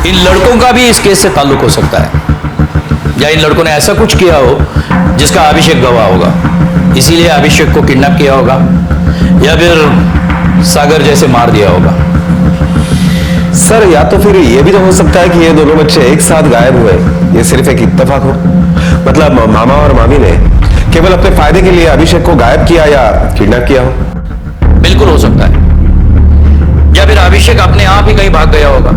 इन लड़कों का भी इस केस से ताल्लुक हो सकता है, या इन लड़कों ने ऐसा कुछ किया हो जिसका अभिषेक गवाह होगा, इसीलिए अभिषेक को किडनैप किया होगा, या फिर सागर जैसे मार दिया होगा। सर या तो फिर ये भी तो हो सकता है कि ये दोनों बच्चे एक साथ गायब हुए, ये सिर्फ एक इत्तेफाक हो। मतलब मामा और मामी ने केवल अपने फायदे के लिए अभिषेक को गायब किया या किडनैप किया हो। बिल्कुल हो सकता है, या फिर अभिषेक अपने आप ही कहीं भाग गया होगा।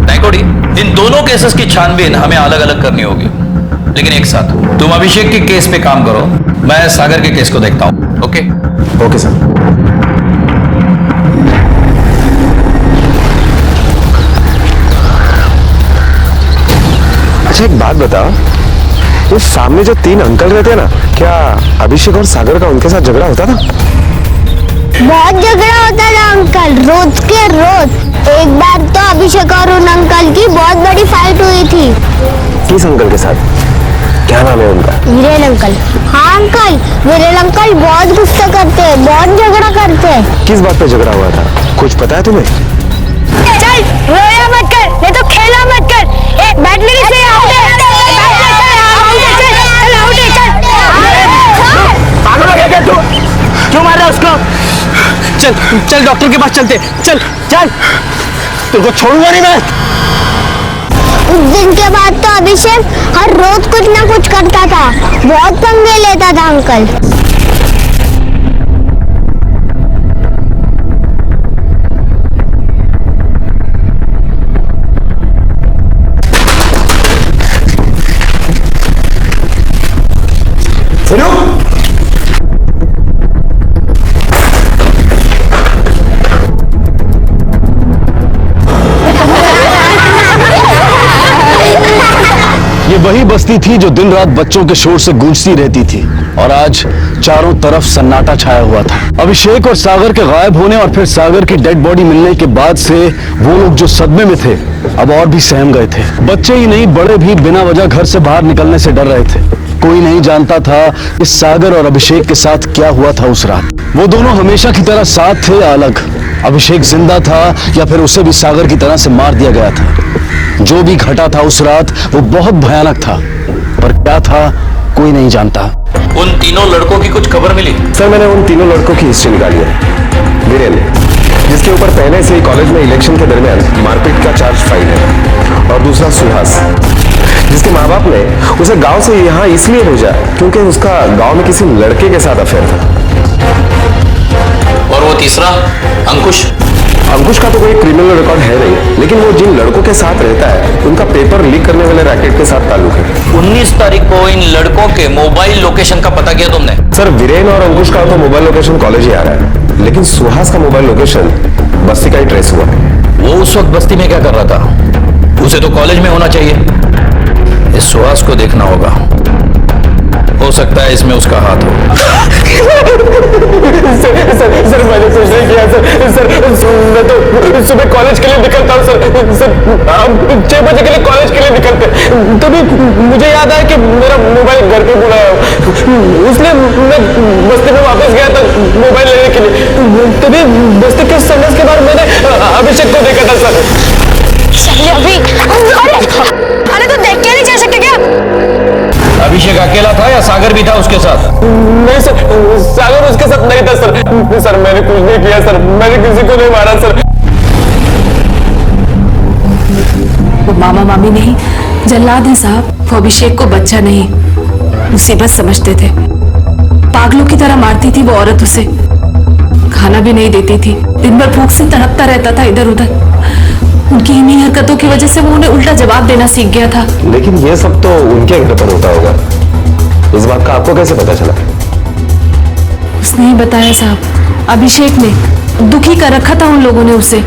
नाइकोडी, इन दोनों केसेस की छानबीन हमें अलग अलग करनी होगी, लेकिन एक साथ। तुम अभिषेक के केस पे काम करो, मैं सागर के केस को देखता हूं। Okay okay sir. अच्छा एक बात बताओ, वो सामने जो 3 अंकल रहते हैं ना, क्या अभिषेक और सागर का उनके साथ झगड़ा होता था? बहुत झगड़ा होता था अंकल, रोज के रोज। एक बार तो अभिषेक और उन अंकल की बहुत बड़ी फाइट हुई थी। किस अंकल के साथ? क्या नाम है उनका? वीरेन अंकल। हाँ अंकल, वीरेन अंकल बहुत गुस्सा करते हैं, बहुत झगड़ा करते हैं। किस बात पे झगड़ा हुआ था, कुछ पता है तुम्हें? चल रोया मत कर, नहीं तो खेला मत कर। बैडमिंटन से पागल हो गया क्या तू? क्यों मार रहा है उसको? चल चल डॉक्टर के पास चलते, चल चल, तुझको छोड़ूंगा नहीं मैं। उस दिन के बाद तो अभिषेक हर रोज कुछ ना कुछ करता था, बहुत पंगे लेता था अंकल। ये वही बस्ती थी जो दिन रात बच्चों के शोर से गूंजती रहती थी, और आज चारों तरफ सन्नाटा छाया हुआ था। अभिषेक और सागर के गायब होने और फिर सागर की डेड बॉडी मिलने के बाद से वो लोग जो सदमे में थे, अब और भी सहम गए थे। बच्चे ही नहीं, बड़े भी बिना वजह घर से बाहर निकलने से डर रहे थे। कोई नहीं जानता था कि सागर और अभिषेक के साथ क्या हुआ था उस रात। वो दोनों हमेशा की तरह साथ थे या अलग? अभिषेक जिंदा था या फिर उसे भी सागर की तरह से मार दिया गया था? जो भी घटा था उस रात वो बहुत भयानक था, पर क्या था कोई नहीं जानता। उन तीनों लड़कों की कुछ खबर मिली? सर मैंने उन तीनों लड़कों की हिस्ट्री निकाली है। वीरेन, जिसके ऊपर पहले से ही कॉलेज में इलेक्शन के दरमियान मारपीट का चार्ज फाइल है, और दूसरा सुहास, जिसके माँ बाप ने उसे गांव से यहाँ इसलिए भेजा क्योंकि उसका गांव में किसी लड़के के साथ अफेयर था। और वो तीसरा अंकुश? अंकुश का तो कोई क्रिमिनल रिकॉर्ड है नहीं, लेकिन वो जिन लड़कों के साथ रहता है उनका पेपर लीक करने वाले रैकेट के साथ ताल्लुक है। 19 तारीख को इन लड़कों के मोबाइल लोकेशन का पता किया तुमने? सर वीरेन और अंकुश का तो मोबाइल लोकेशन कॉलेज ही आ रहा है, लेकिन सुहास का मोबाइल लोकेशन बस्ती का ही ट्रेस हुआ है। वो उस वक्त बस्ती में क्या कर रहा था? उसे तो कॉलेज में होना चाहिए। इस सुहास को देखना होगा, हो सकता है इसमें उसका हाथ हो। सर मैंने कुछ नहीं किया सर मैं तो सुबह कॉलेज के लिए निकलता हूँ सर 6 बजे के लिए कॉलेज के लिए निकलते, तभी मुझे याद आया कि मेरा मोबाइल घर पे भूला है, इसलिए मैं बस्ती में वापस गया था मोबाइल लेने के लिए। तभी बस्ती के समझ के बाद मैंने अभिषेक को देखा था सर। अरे तो देख के नहीं जा सकते क्या? अभिषेक अकेला था या सागर भी था उसके साथ? नहीं सर, सागर उसके साथ नहीं था सर मैंने कुछ नहीं किया सर, मैंने किसी को नहीं मारा सर। वो मामा मामी नहीं, जल्लाद है साहब। वो अभिषेक को बच्चा नहीं, मुसीबत समझते थे। पागलों की तरह मारती थी वो औरत उसे, खाना भी नहीं देती थी, दिन भर भूख से तड़पता रहता था इधर उधर। उनकी इन्हीं हरकतों की वजह से वो उन्हें उल्टा जवाब देना सीख गया था। लेकिन ये सब तो उनके घर पर होता होगा, इस बात का आपको कैसे पता चला? उसने ही बताया साहब। अभिषेक ने दुखी कर रखा था उन लोगों ने उसे,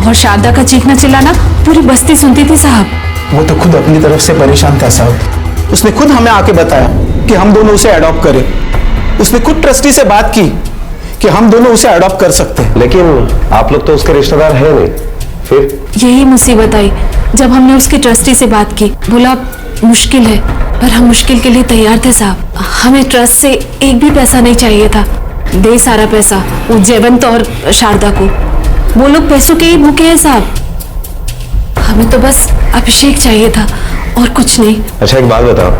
और शारदा का चीखना चिल्लाना पूरी बस्ती सुनती थी साहब। वो तो खुद अपनी तरफ से परेशान था साहब। उसने खुद हमें आके बताया कि हम दोनों उसे अडॉप्ट करें। उसने खुद ट्रस्टी से बात की कि हम दोनों उसे अडॉप्ट कर सकते हैं। लेकिन आप लोग तो उसके रिश्तेदार हैं नहीं, फिर? यही मुसीबत आई जब हमने उसके ट्रस्टी से बात की। बोला मुश्किल है, पर हम मुश्किल के लिए तैयार थे साहब। हमें ट्रस्ट से एक भी पैसा नहीं चाहिए था। दे सारा पैसा उस जयवंत और शारदा को। वो लोग पैसों के ही भूखे हैं साहब। हमें तो बस अभिषेक चाहिए था और कुछ नहीं। अच्छा एक बात बताओ,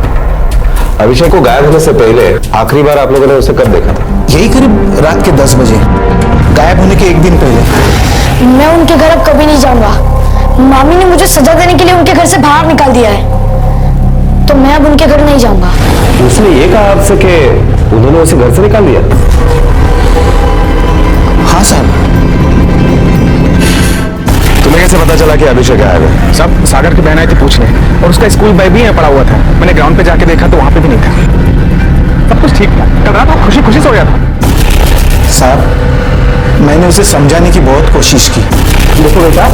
अभिषेक को गायब होने से पहले आखिरी बार आप लोगों ने उसे कब देखा था? यही करीब रात के 10 बजे, गायब होने के एक दिन पहले। मैं उनके घर अब कभी नहीं जाऊंगा। मामी ने मुझे सजा देने के लिए उनके घर से बाहर निकाल दिया है, तो मैं अब उनके घर नहीं जाऊंगा। उसने ये कहा आपसे कि उन्होंने उसे घर से निकाल दिया? हाँ साहब। तुम्हें कैसे पता चला कि अभिषेक गायब है? सब सागर की बहन आई थी पूछने, और उसका स्कूल बैग भी यहाँ पड़ा हुआ था। मैंने ग्राउंड पे जाके देखा तो वहां पे भी नहीं था। सब कुछ ठीक था। कल रात वो खुशी खुशी सो गया था। साहब, मैंने उसे समझाने की बहुत कोशिश की। देखो बेटा,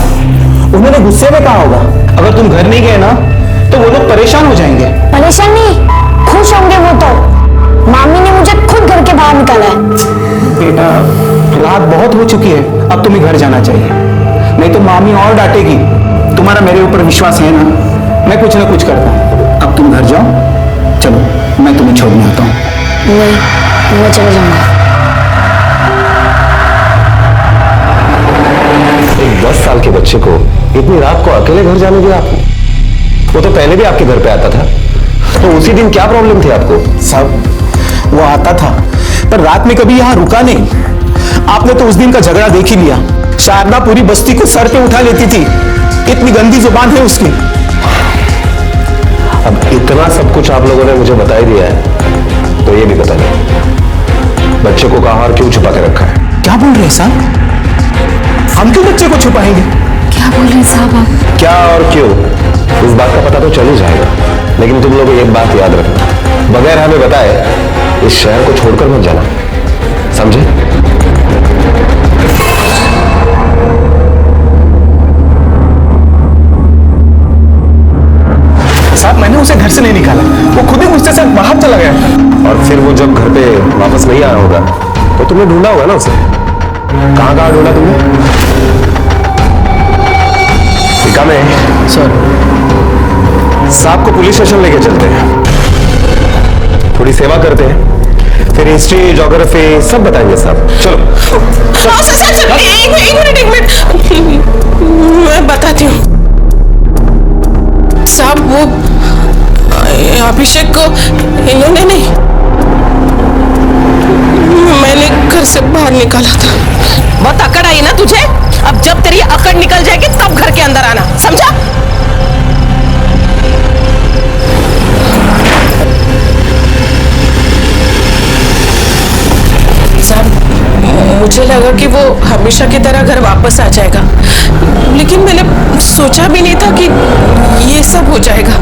उन्होंने गुस्से में कहा होगा, अगर तुम घर नहीं गए ना तो वो लोग परेशान हो जाएंगे। परेशान नहीं, खुश होंगे वो तो। मामी ने मुझे खुद घर के बाहर निकाला है। बेटा, रात बहुत हो चुकी है, अब तुम्हें घर जाना चाहिए, नहीं तो मामी और डांटेगी। तुम्हारा मेरे ऊपर विश्वास है ना? मैं कुछ ना कुछ करता हूँ। अब तुम घर जाओ, चलो मैं तुम्हें छोड़ने आता हूँ। नहीं, मैं चले जाऊंगा। एक 10 साल के बच्चे को इतनी रात को अकेले घर जाने दिया आपने? वो तो पहले भी आपके घर पे आता था, तो उसी दिन क्या प्रॉब्लम थी आपको? साहब, वो आता था पर रात में कभी यहाँ रुका नहीं। आपने तो उस दिन का झगड़ा देख ही लिया। शारदा पूरी बस्ती को सर पे उठा लेती थी, इतनी गंदी जुबान है उसकी। अब इतना सब कुछ आप लोगों ने मुझे बता ही दिया है, तो ये भी बता दो बच्चे को कहाँ और क्यों छुपा के रखा है? क्या बोल रहे हैं साहब? हम क्यों बच्चे को छुपाएंगे? क्या बोल रहे हैं साहब आप? क्या और क्यों, इस बात का पता तो चल ही जाएगा, लेकिन तुम लोग एक बात याद रखना, बगैर हमें बताए इस शहर को छोड़कर मत जाना, समझे? साहब, मैंने उसे घर से नहीं निकाला, वो खुद ही मुझसे से बाहर चला गया था। और फिर वो जब घर पे वापस नहीं आया होगा तो तुमने ढूंढा होगा ना उसे? कहाँ कहाँ ढूंढा तुमने? में सर, साहब को पुलिस स्टेशन लेके चलते हैं, थोड़ी सेवा करते हैं, फिर हिस्ट्री ज्योग्राफी सब बताएंगे साहब। चलो। एक मिनट मैं बताती हूँ साहब। वो अभिषेक को इन्होंने नहीं, मैंने घर से बाहर निकाला था। बहुत अकड़ आई ना तुझे? अब जब तेरी अकड़ निकल जाएगी तब घर के अंदर आना, समझा? साहब, मुझे लगा कि वो हमेशा की तरह घर वापस आ जाएगा, लेकिन मैंने सोचा भी नहीं था कि ये सब हो जाएगा।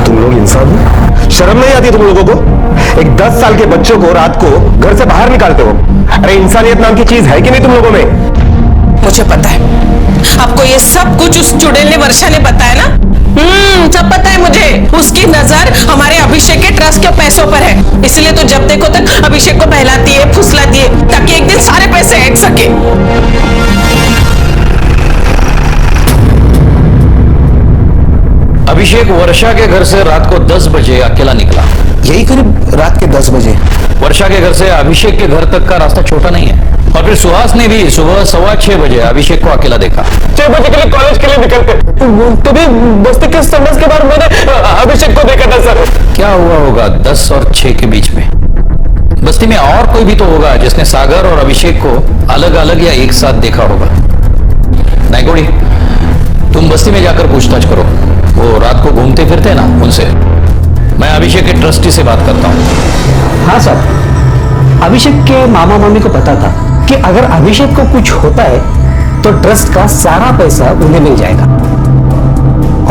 तुम लोग इंसान हो? शर्म नहीं आती तुम लोगों को? एक 10 साल के बच्चों को रात को घर से बाहर निकालते हो। अरे इंसानियत नाम की चीज है कि नहीं तुम लोगों में? मुझे पता है, आपको ये सब कुछ उस चुड़ैल ने, वर्षा ने बताया ना? सब पता है मुझे। उसकी नजर हमारे अभिषेक के ट्रस्ट के पैसों पर है, इसलिए तो जब देखो तक अभिषेक को बहलाती है, फुसलाती है, ताकि एक दिन सारे पैसे ऐंठ सके। अभिषेक वर्षा के घर से रात को 10 बजे अकेला निकला। यही करीब रात के 10 बजे। वर्षा के घर से अभिषेक के घर तक का रास्ता छोटा नहीं है। और फिर सुहास ने भी सुबह 6:15 बजे अभिषेक को अकेला देखा। 6 बजे के लिए कॉलेज के लिए निकलते, तभी बस्ती के समझ के बाद मैंने अभिषेक को देखा था सर। क्या हुआ होगा 10 और 6 के बीच में? बस्ती में और कोई भी तो होगा जिसने सागर और अभिषेक को अलग अलग या एक साथ देखा होगा। नायकोड़ी, तुम बस्ती में जाकर पूछताछ करो, वो रात को घूमते फिरते ना, उनसे। मैं अभिषेक के ट्रस्टी से बात करता हूँ। हाँ सर, अभिषेक के मामा मामी को पता था कि अगर अभिषेक को कुछ होता है तो ट्रस्ट का सारा पैसा उन्हें मिल जाएगा,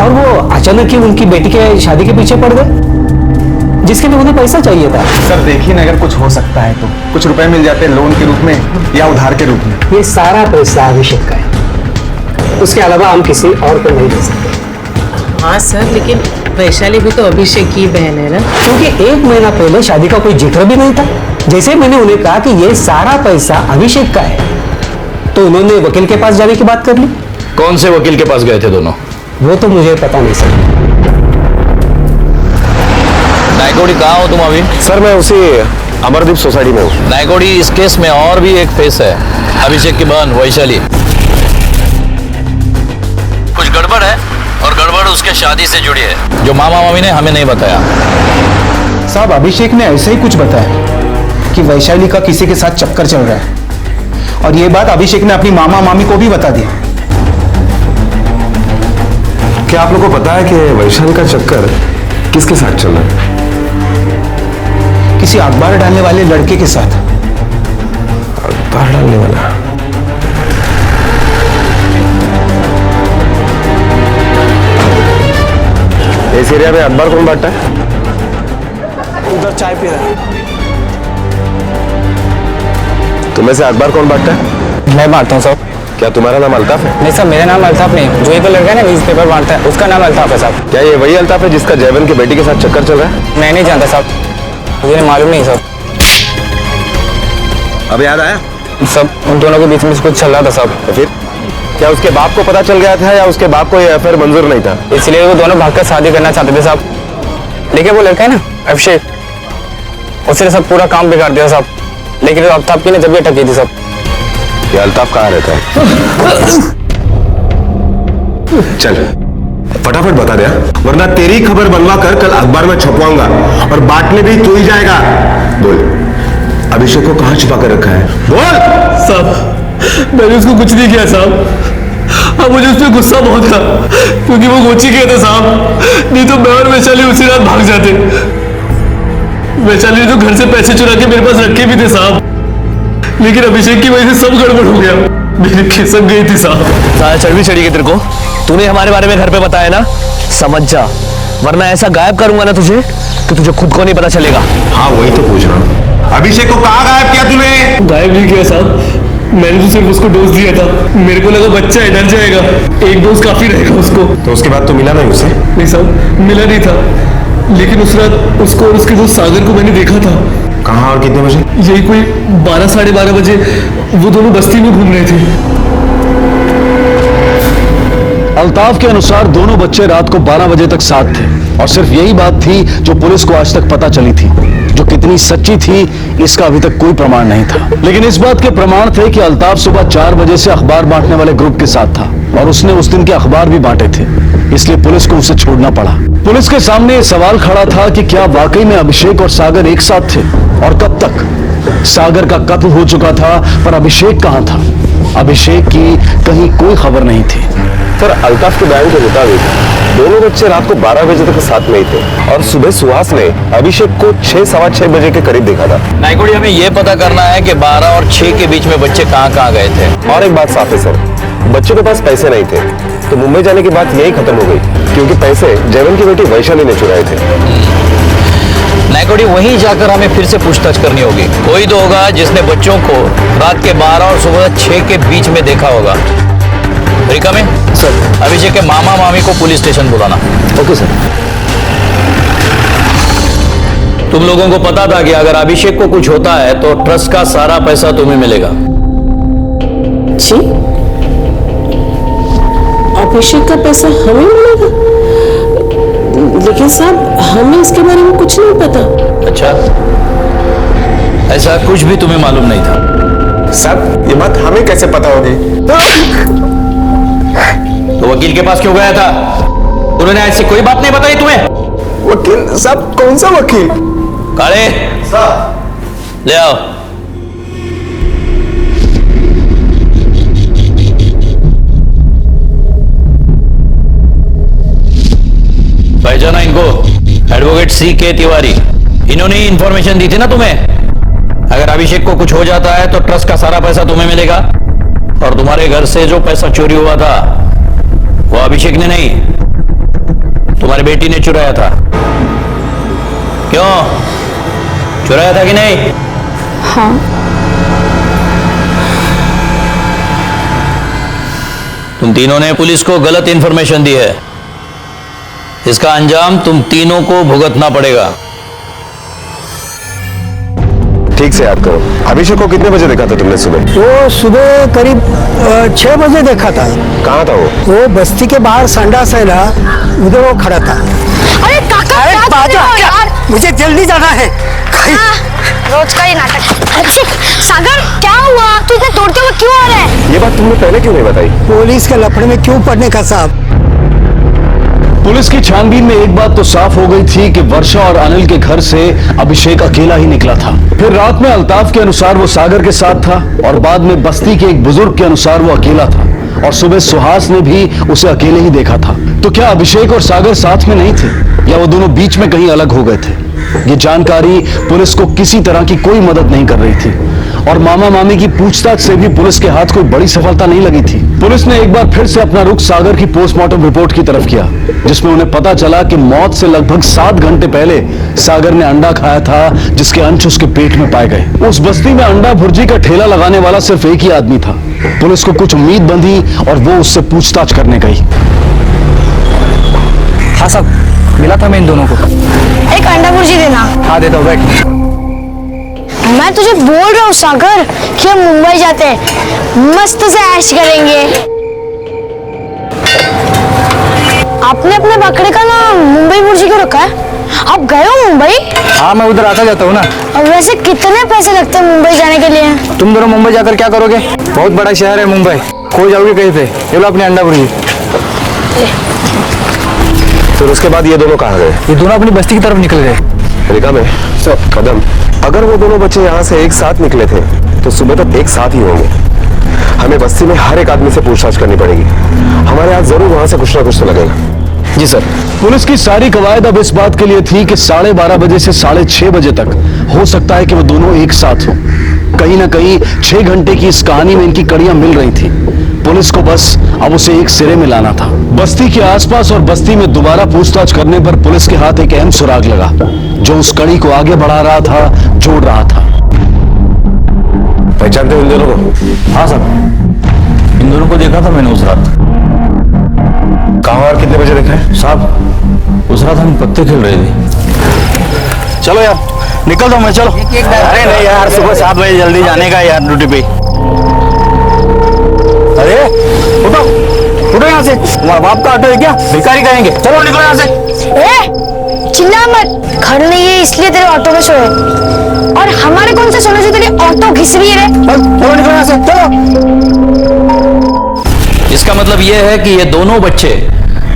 और वो अचानक ही उनकी बेटी के शादी के पीछे पड़ गए, जिसके लिए उन्हें पैसा चाहिए था। सर देखिए ना, अगर कुछ हो सकता है तो कुछ रुपए मिल जाते हैं लोन के रूप में या उधार के रूप में। ये सारा पैसा अभिषेक का है, उसके अलावा हम किसी और को नहीं दे सकते। हाँ सर, लेकिन वैशाली भी तो अभिषेक की बहन है ना? क्योंकि 1 महीना पहले शादी का कोई जिक्र भी नहीं था। जैसे मैंने उन्हें कहा कि ये सारा पैसा अभिषेक का है, तो उन्होंने वकील के पास जाने की बात कर ली। कौन से वकील के पास गए थे दोनों? वो तो मुझे पता नहीं सर। नायकोड़ी, कहाँ हो तुम अभी? सर मैं उसी अमरदीप सोसाइटी में हूँ। नायकोड़ी, इस केस में और भी एक फेस है, अभिषेक की बहन वैशाली। गड़बड़ है, और गड़बड़ उसके शादी से जुड़ी है जो मामा मामी ने हमें नहीं बताया। साहब अभिषेक ने ऐसे ही कुछ बताया कि वैशाली का किसी के साथ चक्कर चल रहा है, और ये बात अभिषेक ने अपनी मामा मामी को भी बता दी। क्या आप लोगों को पता है कि वैशाली का चक्कर किसके साथ चल रहा है? किसी अखबार डालने वाले लड़के के साथ। अखबार डालने वाला? इस एरिया में अखबार कौन बांटता है? उधर चाय पी रहा है। तुम्हें से अखबार कौन बांटता है? मैं बांटता हूँ साहब। क्या तुम्हारा नाम अल्ताफ है? नहीं साहब, मेरा नाम अल्ताफ नहीं, जो ये तो लड़का है ना न्यूज़पेपर बांटता है, उसका नाम अल्ताफ है साहब। क्या ये वही अल्ताफ है जिसका जयवन की बेटी के साथ चक्कर चल रहा है? मैं नहीं जानता साहब, मुझे मालूम नहीं साहब। अब याद आया? सब उन दोनों के बीच में कुछ चल रहा था साहब। तो फिर क्या उसके बाप को पता चल गया था या उसके बाप को ये अफेयर मंजूर नहीं था? इसलिए वो दोनों भागकर शादी करना चाहते थे साहब, लेकिन वो लड़का है ना अभिषेक, उसने सब पूरा काम बिगाड़ दिया साहब। लेकिन अल्ताफ की ने जब ये ठगी थी साहब। ये अल्ताफ कहाँ रहता है? चल फटाफट बता दे, वरना तेरी खबर बनवा कर कल अखबार में छपवाऊंगा और बांटने भी तू ही जाएगा। बोल, अभिषेक को कहाँ छिपा कर रखा है? बोल। साहब मैंने उसको कुछ नहीं किया साहब। अब मुझे उस पर गुस्सा बहुत था क्योंकि वो गोची गए थे साहब, नहीं तो मैं और वैशाली उसी रात भाग जाते। वैशाली ने तो घर से पैसे चुरा के मेरे पास रखे भी थे साहब, लेकिन अभिषेक की वजह से सब गड़बड़ हो गया, मेरी खिसक गई थी साहब। सारा चर्बी चढ़ी गई तेरे को, तूने हमारे बारे में घर पे बताया ना, समझ जा, वरना ऐसा गायब करूंगा ना तुझे कि तुझे खुद को नहीं पता चलेगा। हाँ वही तो पूछ रहा हूँ, अभिषेक को कहाँ गायब किया तूने? गायब नहीं किया साहब, मैंने तो सिर्फ उसको डोज दिया था। मेरे को लगा बच्चा है डर जाएगा, एक डोज काफी रहेगा उसको। तो उसके बाद तो मिला नहीं उसे? नहीं साहब मिला नहीं था, लेकिन उस रात उसको और उसके दोस्त सागर को मैंने देखा था। कहाँ और कितने बजे? यही कोई 12 साढ़े 12 बजे वो दोनों बस्ती में घूम रहे थे। अल्ताफ के अनुसार दोनों बच्चे रात को 12 बजे तक साथ थे, और सिर्फ यही बात थी जो पुलिस को आज तक पता चली थी। जो कितनी सच्ची थी इसका अभी तक कोई प्रमाण नहीं था, लेकिन इस बात के प्रमाण थे कि अल्ताफ सुबह 4 बजे से अखबार बांटने वाले ग्रुप के साथ था, और उसने उस दिन के अखबार भी बांटे थे, इसलिए पुलिस को उसे छोड़ना पड़ा। पुलिस के सामने ये सवाल खड़ा था कि क्या वाकई में अभिषेक और सागर एक साथ थे, और कब तक? सागर का कत्ल हो चुका था, पर अभिषेक कहां था? अभिषेक की कहीं कोई खबर नहीं थी। सर अल्ताफ के बयान के मुताबिक दोनों बच्चे रात को 12 बजे तक साथ में ही थे, और सुबह सुहास ने अभिषेक को 6 सवा 6 बजे के करीब देखा था। नाइकोडी, हमें यह पता करना है कि 12 और 6 के बीच में बच्चे कहाँ गए थे। और एक बात साफ है सर, बच्चों के पास पैसे नहीं थे, तो मुंबई जाने की बात यही खत्म हो गई, क्योंकि पैसे जयवन की बेटी वैशाली ने चुराए थे। नाइकोडी, वहीं जाकर हमें फिर से पूछताछ करनी होगी। कोई तो होगा जिसने बच्चों को रात के 12 और सुबह 6 के बीच में देखा होगा। रिका में सर, अभिषेक के मामा मामी को पुलिस स्टेशन बुलाना। Okay sir. तुम लोगों को पता था कि अगर अभिषेक को कुछ होता है तो ट्रस्ट का सारा पैसा तुम्हें मिलेगा। जी, अभिषेक का पैसा हमें मिलेगा? लेकिन साहब हमें इसके बारे में कुछ नहीं पता। अच्छा, ऐसा कुछ भी तुम्हें मालूम नहीं था? सर ये बात हमें कैसे पता होगी? तो वकील के पास क्यों गया था? उन्होंने ऐसी कोई बात नहीं बताई तुम्हें? वकील साहब? कौन सा वकील? काले ले आओ। पहचाना इनको? Advocate C.K. तिवारी। इन्होंने ही इंफॉर्मेशन दी थी ना तुम्हें, अगर अभिषेक को कुछ हो जाता है तो ट्रस्ट का सारा पैसा तुम्हें मिलेगा। और तुम्हारे घर से जो पैसा चोरी हुआ था वो अभिषेक ने नहीं, तुम्हारी बेटी ने चुराया था। क्यों चुराया था कि नहीं? हाँ। तुम तीनों ने पुलिस को गलत इंफॉर्मेशन दी है, इसका अंजाम तुम तीनों को भुगतना पड़ेगा। ठीक से याद करो, अभिषेक को कितने बजे देखा था तुमने सुबह? वो सुबह करीब 6 बजे देखा था। कहाँ था वो बस्ती के बाहर संडास है ना, उधर वो खड़ा था। अरे काका, अरे क्या कर बाजा, रहे हो यार? मुझे जल्दी जाना है। रोज का ही नाटक। अभिषेक, सागर क्या हुआ? तू इतना दौड़ते हुए क्यों आ रहा है? ये बात तुमने पहले क्यों नहीं बताई? पुलिस के लफड़े में क्यों पड़ने का साहब? पुलिस की छानबीन में एक बात तो साफ हो गई थी कि वर्षा और अनिल के घर से अभिषेक अकेला ही निकला था। फिर रात में अल्ताफ के अनुसार वो सागर के साथ था और बाद में बस्ती के एक बुजुर्ग के अनुसार वो अकेला था और सुबह सुहास ने भी उसे अकेले ही देखा था। तो क्या अभिषेक और सागर साथ में नहीं थे या वो दोनों बीच में कहीं अलग हो गए थे? ये जानकारी पुलिस को किसी तरह की कोई मदद नहीं कर रही थी और मामा मामी की पूछताछ से भी पुलिस के हाथ कोई बड़ी सफलता नहीं लगी थी। पुलिस ने एक बार फिर से अपना रुख सागर की पोस्टमार्टम रिपोर्ट की तरफ किया, जिसमें उन्हें पता चला कि मौत से लगभग 7 घंटे पहले सागर ने अंडा खाया था, जिसके अंश उसके पेट में पाए गए। उस बस्ती में अंडा भुर्जी का ठेला लगाने वाला सिर्फ एक ही आदमी था। पुलिस को कुछ उम्मीद बंधी और वो उससे पूछताछ करने गई। हाँ साहब, मिला था मैं इन दोनों को। एक अंडा भुर्जी देना। हाँ देता हूँ, बैठ। मैं तुझे बोल रहा हूँ सागर कि हम मुंबई जाते हैं, मस्त से ऐश करेंगे। आपने अपने बकरे का नाम मुंबई भुर्जी क्यों रखा है? आप गए हो मुंबई? हाँ, मैं उधर आता जाता हूँ ना। और वैसे कितने पैसे लगते हैं मुंबई जाने के लिए? तुम दोनों मुंबई जाकर क्या करोगे? बहुत बड़ा शहर है मुंबई, खो जाओगे कहीं पे। ये लो अपनी अंडा भुर्जी। फिर उसके बाद ये दोनों कहाँ गए? ये दोनों अपनी बस्ती की तरफ निकल गए। रिका में कदम, अगर वो दोनों बच्चे यहाँ से एक साथ निकले थे तो सुबह तक एक साथ ही होंगे। हमें बस्ती में हर एक आदमी से पूछताछ करनी पड़ेगी। हमारे हाथ जरूर वहां से कुछ ना कुछ तो लगेगा। जी सर। पुलिस की सारी कवायद अब इस बात के लिए थी कि 12:30 बजे से 6:30 बजे तक हो सकता है कि वो दोनों एक साथ हों। कहीं ना कहीं 6 घंटे की इस कहानी में इनकी कड़ियां मिल रही थी। पुलिस को बस अब उसे एक सिरे में लाना था। बस्ती के आसपास और बस्ती में दोबारा पूछताछ करने पर पुलिस के हाथ एक अहम सुराग लगा, जो उस कड़ी को आगे बढ़ा रहा था, जोड़ रहा था। पहचानते हो इन दोनों को? हाँ सर, इन दोनों को देखा था मैंने उस रात। कहाँ और कितने बजे देखा है? साहब, उस रात हम पत्ते खेल रहे थे। चलो यार, निकल दो मैं, चलो। अरे नहीं यार, सुबह 7 बजे जल्दी जाने का यार ड्यूटी पे। अरे उठो उठो यहाँ से, तुम्हारा बाप का ऑटो है क्या? भिखारी कहेंगे। चलो निकलो यहाँ से। चिल्ला मत, घर नहीं है इसलिए तेरे ऑटो में सोए, और हमारे कौन से सोने से तेरी ऑटो घिस रही है? चलो निकलो यहाँ से, चलो। इसका मतलब यह है कि ये दोनों बच्चे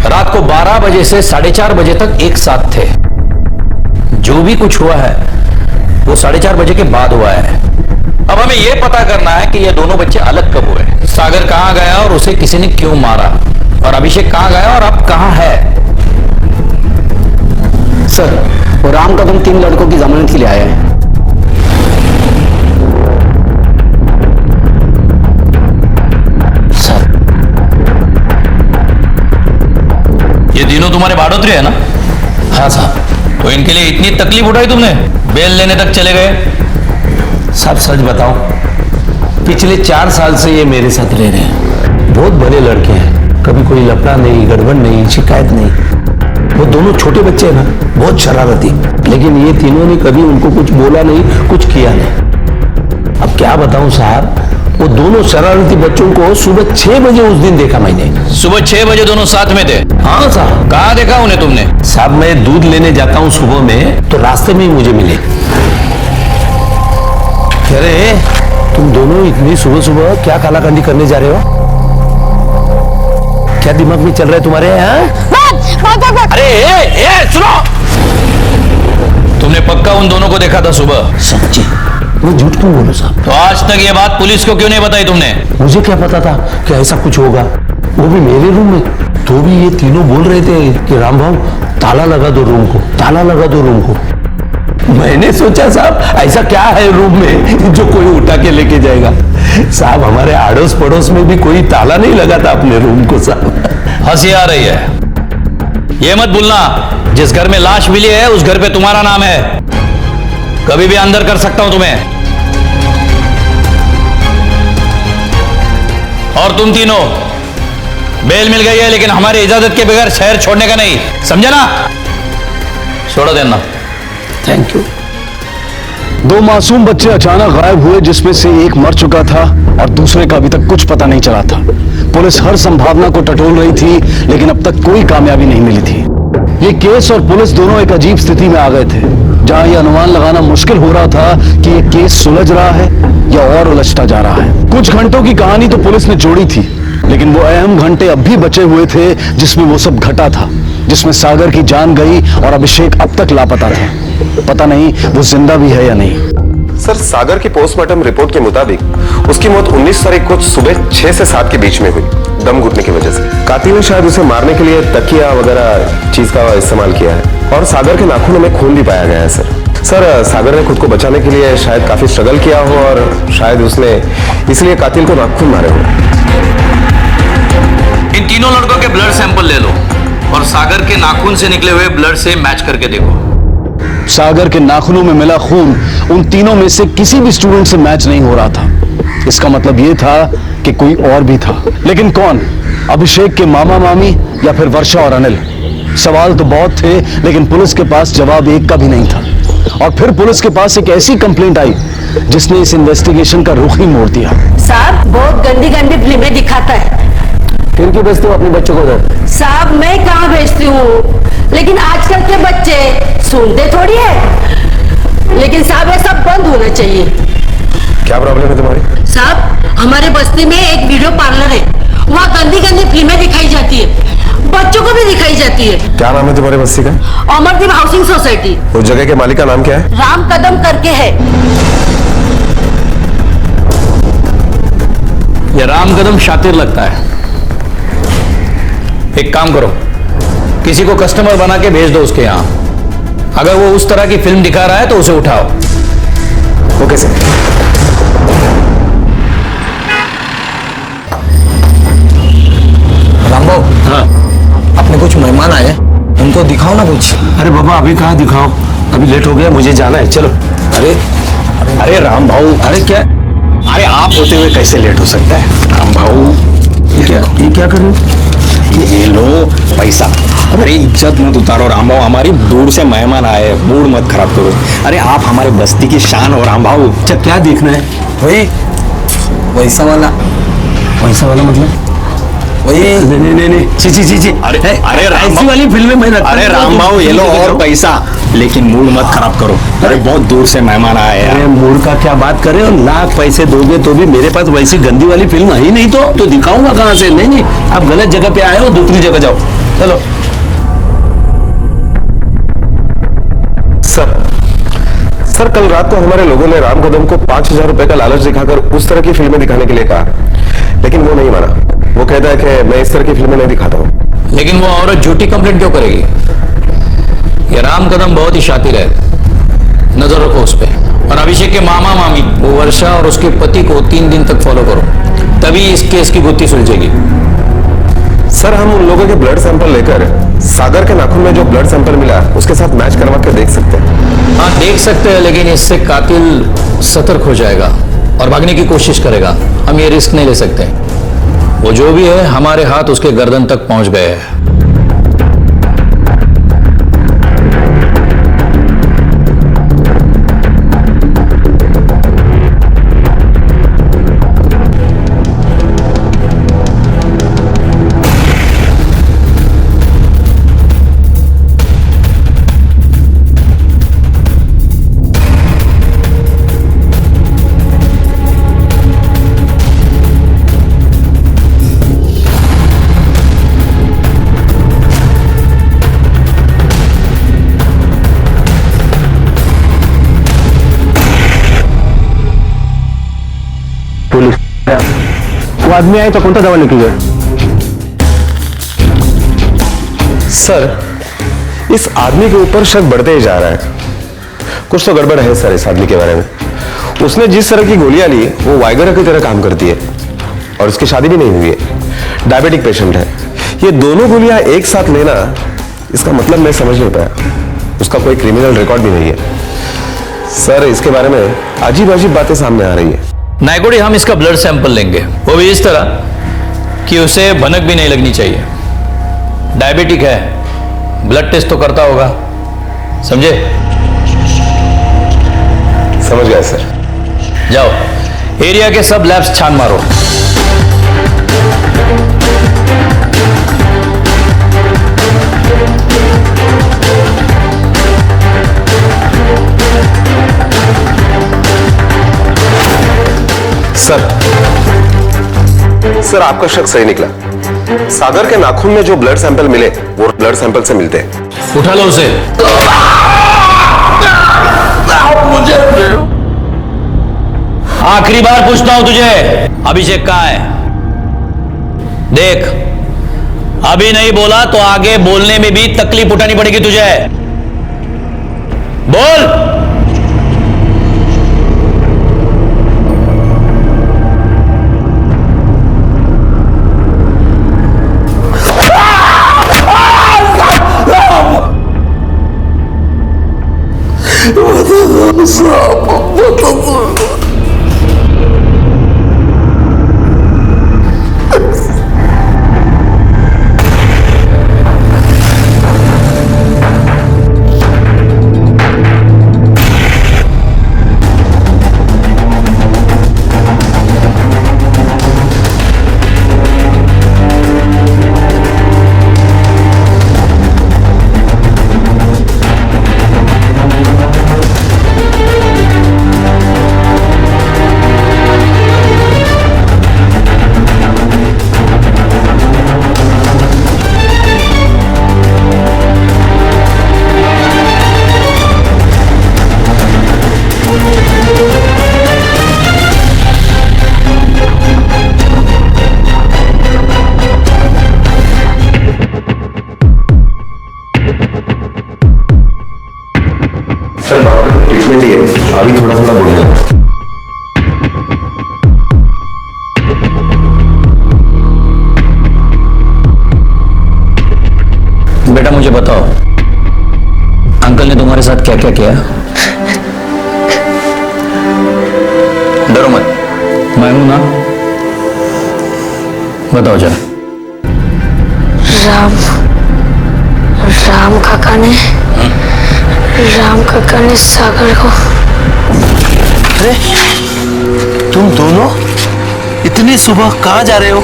रात को 12 बजे से 4:30 बजे तक एक साथ थे। जो भी कुछ हुआ है वो 4:30 बजे के बाद हुआ है। अब हमें यह पता करना है कि ये दोनों बच्चे अलग कब हुए, सागर कहां गया और उसे किसी ने क्यों मारा, और अभिषेक कहां गया और अब कहां है। सर, वो राम कदम 3 लड़कों की जमानत के लिए आया है। सर, ये तीनों तुम्हारे भाड़ोत्री है ना? हाँ साहब। तो इनके लिए इतनी तकलीफ उठाई तुमने, बेल लेने तक चले गए? सब सच बताओ, पिछले 4 साल से ये मेरे साथ रह रहे हैं। बहुत भले लड़के हैं, कभी कोई लफड़ा नहीं, गड़बड़ नहीं, शिकायत नहीं। वो दोनों छोटे बच्चे हैं ना, बहुत शरारती, लेकिन ये तीनों ने कभी उनको कुछ बोला नहीं, कुछ किया नहीं। अब क्या बताऊं साहब, वो दोनों शरारती बच्चों को सुबह 6 बजे उस दिन देखा मैंने। सुबह 6 बजे दोनों साथ में थे? हाँ साहब। कहाँ देखा उन्हें तुमने? साहब, मैं दूध लेने जाता हूँ सुबह में, तो रास्ते में ही मुझे मिले। अरे तुम दोनों इतनी सुबह सुबह क्या कालाकांडी करने जा रहे हो? क्या दिमाग में चल रहा है तुम्हारे? अरे सुनो, तुमने पक्का उन दोनों को देखा था सुबह? सच्ची? मैं झूठ क्यों बोलूं साहब? तो आज तक ये बात पुलिस को क्यों नहीं बताई तुमने? मुझे क्या पता था कि ऐसा कुछ होगा, वो भी मेरे रूम में। तो भी ये तीनों बोल रहे थे कि राम भाव ताला लगा दो रूम को, ताला लगा दो रूम को। मैंने सोचा साहब ऐसा क्या है रूम में जो कोई उठा के लेके जाएगा। साहब, हमारे आड़ोस पड़ोस में भी कोई ताला नहीं लगा था अपने रूम को साहब। हंसी आ रही है? ये मत भूलना, जिस घर में लाश मिली है उस घर पे तुम्हारा नाम है। कभी भी अंदर कर सकता हूं तुम्हें। और तुम तीनों, बेल मिल गई है लेकिन हमारी इजाजत के बगैर शहर छोड़ने का नहीं, समझे ना? छोड़ देना। Thank you. 2 मासूम बच्चे अचानक गायब हुए, जिसमें से एक मर चुका था और दूसरे का अभी तक कुछ पता नहीं चला था। पुलिस हर संभावना को टटोल रही थी, लेकिन अब तक कोई कामयाबी नहीं मिली थी। ये केस और पुलिस दोनों एक अजीब स्थिति में आ गए थे, जहां यह अनुमान लगाना मुश्किल हो रहा था कि ये केस सुलझ रहा है या और उलझता जा रहा है। कुछ घंटों की कहानी तो पुलिस ने जोड़ी थी, लेकिन वो अहम घंटे अब भी बचे हुए थे जिसमें वो सब घटा था, जिसमें सागर की जान गई और अभिषेक अब तक लापता था। पता नहीं वो जिंदा भी है या नहीं। सर, सागर की पोस्टमार्टम रिपोर्ट के मुताबिक उसकी मौत 19 तारीख को सुबह 6 से 7 के बीच में हुई, दम घुटने की वजह से। कातिल ने शायद उसे मारने के लिए तकिया वगैरह चीज का इस्तेमाल किया है और सागर के नाखूनों में खून भी पाया गया है। सर, सागर ने खुद को बचाने के लिए शायद काफी स्ट्रगल किया हो और शायद उसने इसलिए कातिल को नाखून मारे हो। इन तीनों लड़कों के ब्लड सैंपल ले लो और सागर के नाखून से निकले हुए ब्लड से मैच करके देखो। सागर के नाखूनों में मिला खून उन तीनों में से किसी भी स्टूडेंट से मैच नहीं हो रहा था। इसका मतलब यह था कि कोई और भी था, लेकिन कौन? अभिषेक के मामा मामी या फिर वर्षा और अनिल? सवाल तो बहुत थे, लेकिन पुलिस के पास जवाब एक का भी नहीं था। और फिर पुलिस के पास एक ऐसी कंप्लेंट आई जिसने इस इन्वेस्टिगेशन का रुख ही मोड़ दिया। साहब, बहुत गंदी गंदी फिल्में दिखाता है। फिर क्यों भेजते हो अपने बच्चों को उधर? साहब, मैं कहाँ भेजती हूँ, लेकिन आजकल के बच्चे सुनते थोड़ी है। लेकिन साहब, ये सब बंद होना चाहिए। क्या प्रॉब्लम है तुम्हारी? साहब, हमारे बस्ती में एक वीडियो पार्लर है, वहाँ गंदी गंदी फिल्में दिखाई जाती है, बच्चों को भी दिखाई जाती है। क्या नाम है तुम्हारे बस्ती का? Amardeep housing society. उस जगह के मालिक का नाम क्या है? राम कदम करके है। ये राम कदम शातिर लगता है। एक काम करो, किसी को कस्टमर बना के भेज दो उसके यहां। अगर वो उस तरह की फिल्म दिखा रहा है तो उसे उठाओ। Okay sir. रामबाबू, हाँ, अपने कुछ मेहमान आए हैं, उनको दिखाओ ना कुछ। अरे बाबा, अभी कहाँ दिखाओ, अभी लेट हो गया, मुझे जाना है, चलो। अरे राम भाऊ, अरे क्या, अरे आप होते हुए कैसे लेट हो सकता है? राम भाऊ, ये क्या कर रहे हो? ये लो पैसा। अरे इज्जत मत उतारो राम भाऊ, हमारी दूर से मेहमान आए, मूड मत खराब करो। अरे आप हमारे बस्ती की शान हो राम भाऊ। अच्छा, क्या देखना है? वही वैसा वाला मतलब वही? नहीं, ची। अरे ऐसी वाली फिल्में मैं रखता हूं। अरे राम भाऊ, ये लो और पैसा, लेकिन मूड मत खराब करो। अरे बहुत दूर से मेहमान आए हैं। अरे मूड का क्या बात करे, और लाख पैसे दोगे तो भी मेरे पास वैसी गंदी वाली फिल्म आई नहीं तो दिखाऊंगा कहां से? नहीं, आप गलत जगह पे आए हो, दूसरी जगह जाओ, चलो। सर, कल रात को हमारे लोगों ने राम कदम को 5,000 रुपए का लालच दिखाकर उस तरह की फिल्में दिखाने के लिए कहा, लेकिन वो नहीं माना। वो कहता है कि मैं इस तरह की फिल्में नहीं दिखाता हूँ। लेकिन वो औरत झूठी कंप्लेंट क्यों करेगी? ये राम कदम बहुत ही शातिर है, नजर रखो उस पर। और अभिषेक के मामा मामी वो वर्षा और उसके पति को 3 दिन तक फॉलो करो, तभी इस केस की गुत्थी सुलझेगी। सर, हम उन लोगों के ब्लड सैंपल लेकर सागर के नाखून में जो ब्लड सैंपल मिला उसके साथ मैच करवा कर देख सकते हैं। हाँ, देख सकते हैं, लेकिन इससे कातिल सतर्क हो जाएगा और भागने की कोशिश करेगा। हम ये रिस्क नहीं ले सकते। वो जो भी है, हमारे हाथ उसके गर्दन तक पहुंच गए हैं। वो आदमी आए तो कौन सा दवा लेके गए? सर, इस आदमी के ऊपर शक बढ़ते ही जा रहा है। कुछ तो गड़बड़ है सर इस आदमी के बारे में। उसने जिस तरह की गोलियां ली वो वाइगरा की तरह काम करती है और उसकी शादी भी नहीं हुई है। डायबिटिक पेशेंट है। ये दोनों गोलियां एक साथ लेना, इसका मतलब मैं समझ नहीं पाया। उसका कोई क्रिमिनल रिकॉर्ड भी नहीं है। सर, इसके बारे में अजीब अजीब बातें सामने आ रही है। नायकोड़ी, हम इसका ब्लड सैंपल लेंगे, वो भी इस तरह कि उसे भनक भी नहीं लगनी चाहिए। डायबिटिक है, ब्लड टेस्ट तो करता होगा, समझे? समझ गए सर। जाओ, एरिया के सब लैब्स छान मारो। सर आपका शक सही निकला। सागर के नाखून में जो ब्लड सैंपल मिले वो ब्लड सैंपल से मिलते हैं। उठा लो उसे। आखिरी बार पूछता हूं तुझे, अभिषेक कहाँ है? देख, अभी नहीं बोला तो आगे बोलने में भी तकलीफ उठानी पड़ेगी तुझे। बोल। अभी थोड़ा थोड़ा बोल रहा हूं। बेटा मुझे बताओ, अंकल ने तुम्हारे साथ क्या क्या किया? डरो मत, मैं हूं ना, बताओ जरा। राम काका ने सागर को। अरे तुम दोनों इतनी सुबह कहाँ जा रहे हो?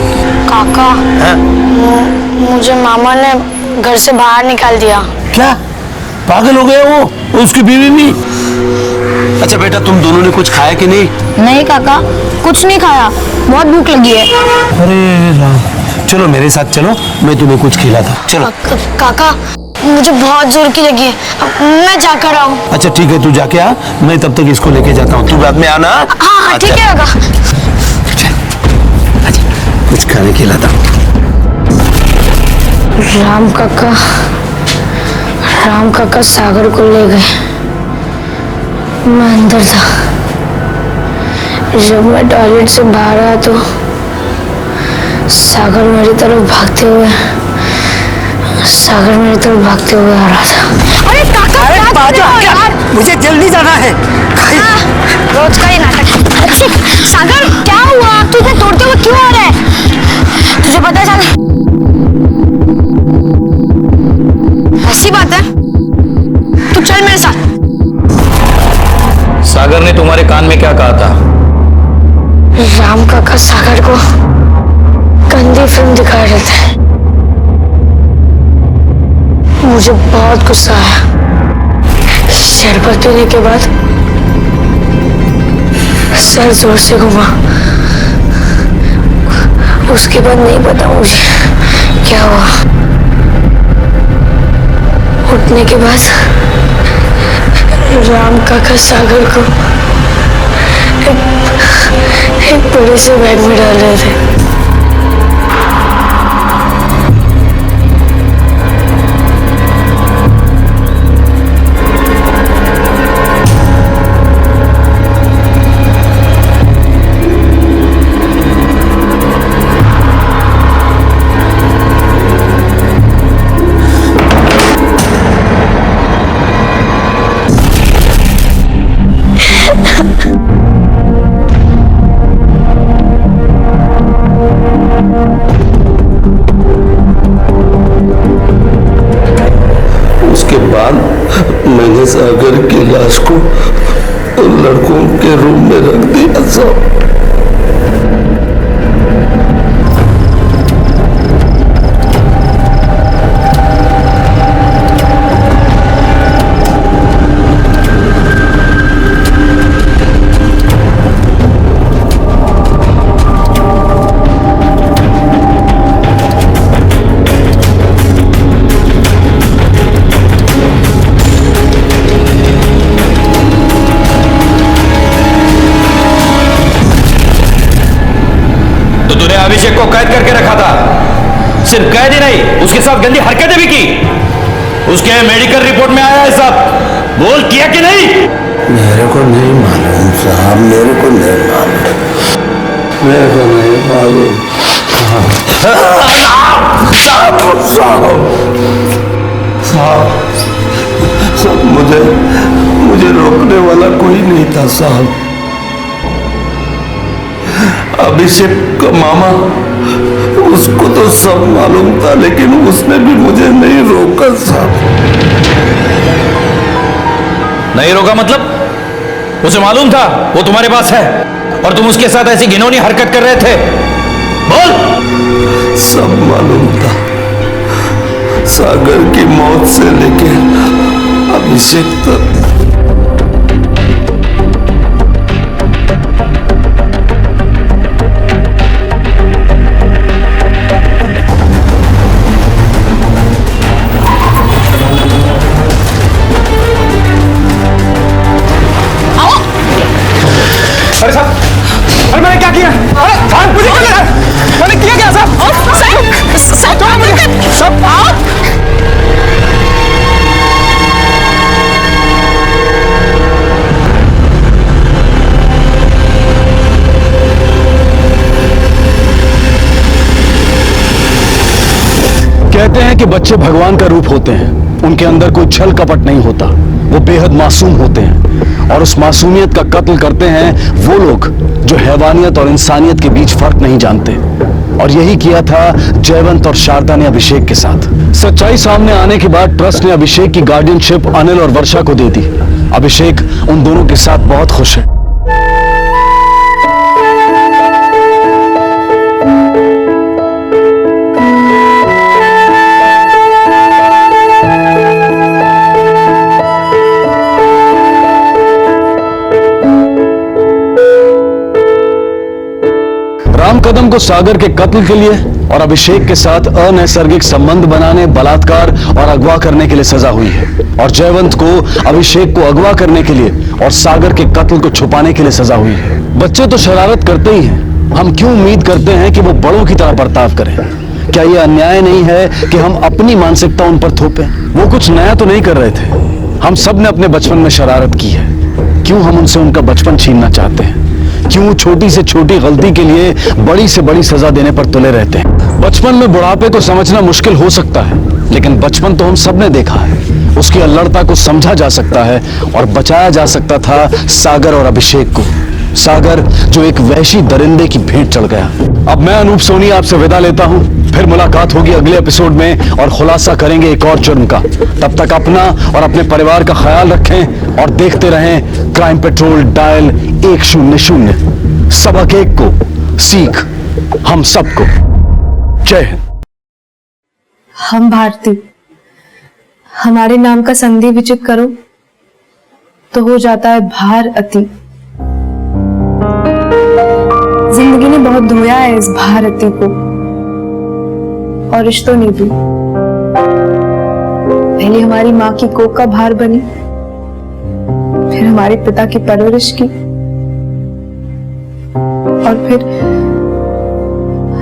काका, मुझे मामा ने घर से बाहर निकाल दिया। क्या पागल हो गए वो उसकी बीवी भी? अच्छा बेटा, तुम दोनों ने कुछ खाया कि नहीं? नहीं काका, कुछ नहीं खाया, बहुत भूख लगी है। अरे राम, चलो मेरे साथ चलो, मैं तुम्हें कुछ खिलाता। चलो। काका, मुझे बहुत जोर की लगी है, मैं जाकर आऊँ। अच्छा ठीक है, तू जाके आ, मैं तब तक इसको लेके जाता हूँ, तू बाद में आना। हाँ ठीक है काका। कुछ खाने खिलाता हूँ। राम काका सागर को ले गए। मैं अंदर था, जब मैं टॉयलेट से बाहर आया तो सागर मेरी तरफ भागते हुए आ रहा था। अरे काका, अरे बाजू यार, मुझे जल्दी जाना है। रोज का ही नाटक। अच्छी सागर, क्या हुआ? तू इसे तोड़ते हुए क्यों आ रहा है? तुझे पता है सागर? ऐसी बात है, तू चल मेरे साथ। सागर ने तुम्हारे कान में क्या कहा था? राम काका सागर को गंदी फिल्म दिखा रहे थे। मुझे बहुत गुस्सा आया। शरबत पीने के बाद सर जोर से घुमा। उसके बाद नहीं पता मुझे क्या हुआ। उठने के बाद राम काका सागर को एक बड़े से बैग में डाल रहे थे। मैंने सागर की लाश को लड़कों के रूम में रख दिया सब। तूने अभिषेक को कैद करके रखा था, सिर्फ कैद ही नहीं, उसके साथ गंदी हरकतें भी की। उसके मेडिकल रिपोर्ट में आया है सब। बोल किया कि नहीं? मेरे को नहीं मालूम साहब, मेरे को नहीं मालूम, मेरे को नहीं मालूम साहब, मुझे रोकने वाला कोई नहीं था साहब। अभिषेक का मामा, उसको तो सब मालूम था, लेकिन उसने भी मुझे नहीं रोका साहब। नहीं रोका मतलब? उसे मालूम था वो तुम्हारे पास है और तुम उसके साथ ऐसी घिनौनी हरकत कर रहे थे? बोल। सब मालूम था, सागर की मौत से लेके अभिषेक तक। अरे साहब, अरे मैंने क्या किया? अरे साहब मुझे क्या लगा? मैंने किया क्या साहब? कहते हैं कि बच्चे भगवान का रूप होते हैं, उनके अंदर कोई छल कपट नहीं होता, वो बेहद मासूम होते हैं और उस मासूमियत का कत्ल करते हैं वो लोग जो हैवानियत और इंसानियत के बीच फर्क नहीं जानते। और यही किया था जयवंत और शारदा ने अभिषेक के साथ। सच्चाई सामने आने के बाद ट्रस्ट ने अभिषेक की गार्डियनशिप अनिल और वर्षा को दे दी। अभिषेक उन दोनों के साथ बहुत खुश है। राम कदम को सागर के कत्ल के लिए और अभिषेक के साथ अनैसर्गिक संबंध बनाने, बलात्कार और अगवा करने के लिए सजा हुई है, और जयवंत को अभिषेक को अगवा करने के लिए और सागर के कत्ल को छुपाने के लिए सजा हुई है। बच्चे तो शरारत करते ही हैं, हम क्यों उम्मीद करते हैं कि वो बड़ों की तरह बर्ताव करें? क्या यह अन्याय नहीं है कि हम अपनी मानसिकता उन पर थोपें? वो कुछ नया तो नहीं कर रहे थे, हम सब ने अपने बचपन में शरारत की है। क्यों हम उनसे उनका बचपन छीनना चाहते हैं? क्यों छोटी से छोटी गलती के लिए बड़ी से बड़ी सजा देने पर तुले रहते हैं? बचपन में बुढ़ापे को समझना मुश्किल हो सकता है, लेकिन बचपन तो हम सब ने देखा है। उसकी अल्लड़ता को समझा जा सकता है और बचाया जा सकता था सागर और अभिषेक को। सागर जो एक वहशी दरिंदे की भेंट चढ़ गया। अब मैं अनूप सोनी आपसे विदा लेता हूं, फिर मुलाकात होगी अगले एपिसोड में और खुलासा करेंगे एक और जुर्म का। तब तक अपना और अपने परिवार का ख्याल रखें और देखते रहें क्राइम पेट्रोल डायल 100। सबक एक को, सीख हम सबको। जय हिंद। हम भारतीय, हमारे नाम का संधि विचित करो तो हो जाता है भार अति। जिंदगी ने बहुत धोया है इस भारती को और रिश्तों ने भी। पहले हमारी माँ की कोख का भार बनी, फिर हमारे पिता की परवरिश की, और फिर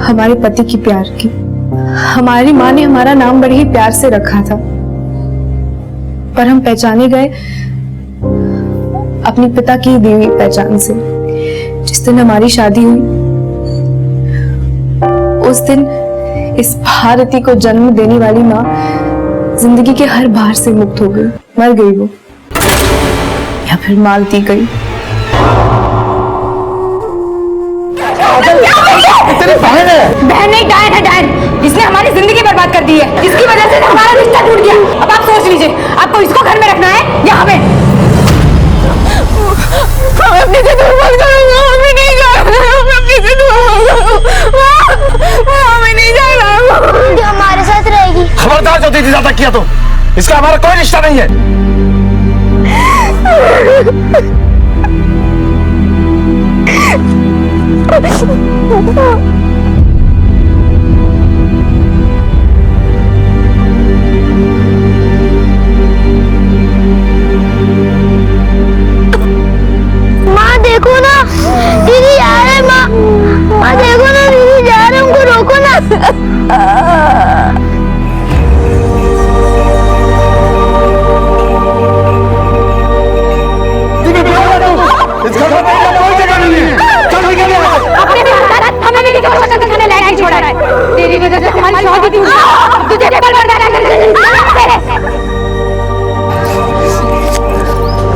हमारे पति की प्यार की। हमारी माँ ने हमारा नाम बड़े ही प्यार से रखा था, पर हम पहचाने गए अपने पिता की दी हुई पहचान से। जिस दिन हमारी शादी हुई उस दिन इस भारती को जन्म देने वाली माँ जिंदगी के हर भार से मुक्त हो गई। मर गई वो, या फिर मार दी गई। बहन नहीं, डायन है, डायन। इसने हमारी जिंदगी बर्बाद कर दी है, जिसकी वजह से हमारा रिश्ता टूट गया। अब आप सोच लीजिए, आपको इसको घर में रखना है या हमें? हमें अपने से दूर मत करो, हमें नहीं जाना, हमें अपने से दूर हमें नहीं जाना। हमारे साथ रहेगी। खबरदार जो दीदी ज्यादा किया तो इसका हमारा कोई रिश्ता नहीं है। माँ देखो ना, दीदी आ रहे। माँ देखो ना, दीदी जा रहा है। तेरी वजह से हमारी शादी भी हुई। तुझे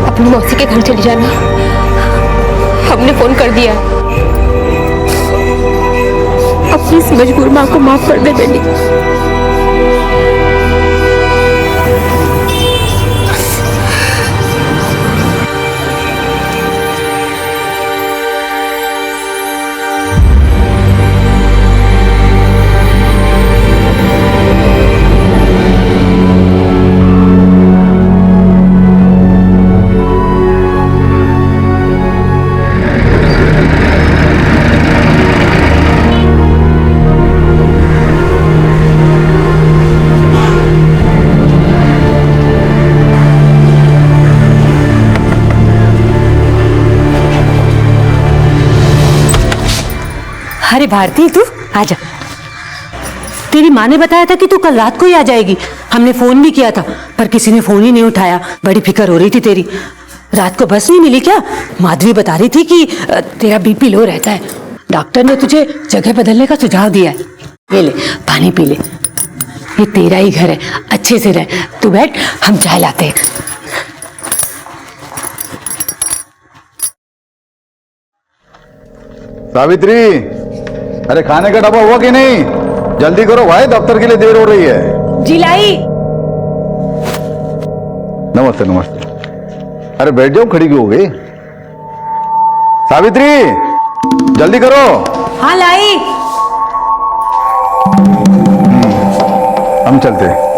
अपनी मौसी के घर चली जाना। हमने फोन कर दिया। अपनी इस मजबूर माँ को माफ कर दे बेटी। अरे भारती, तू आजा। तेरी माँ ने बताया था कि तू कल रात को ही आ जाएगी। हमने फोन भी किया था पर किसी ने फोन ही नहीं उठाया। बड़ी फिक्र हो रही थी तेरी। रात को बस नहीं मिली क्या? माधवी बता रही थी कि तेरा बीपी लो रहता है। डॉक्टर ने तुझे जगह बदलने का सुझाव दिया है। ये ले पानी पी ले। ये तेरा ही घर है, अच्छे से रह। तू बैठ, हम चाय लाते हैं। सावित्री, अरे खाने का डब्बा हुआ कि नहीं? जल्दी करो भाई, दफ्तर के लिए देर हो रही है। जी लाई। नमस्ते नमस्ते। अरे बैठ जाओ, खड़ी क्यों हो गई? सावित्री जल्दी करो। हाँ लाई। हम चलते हैं।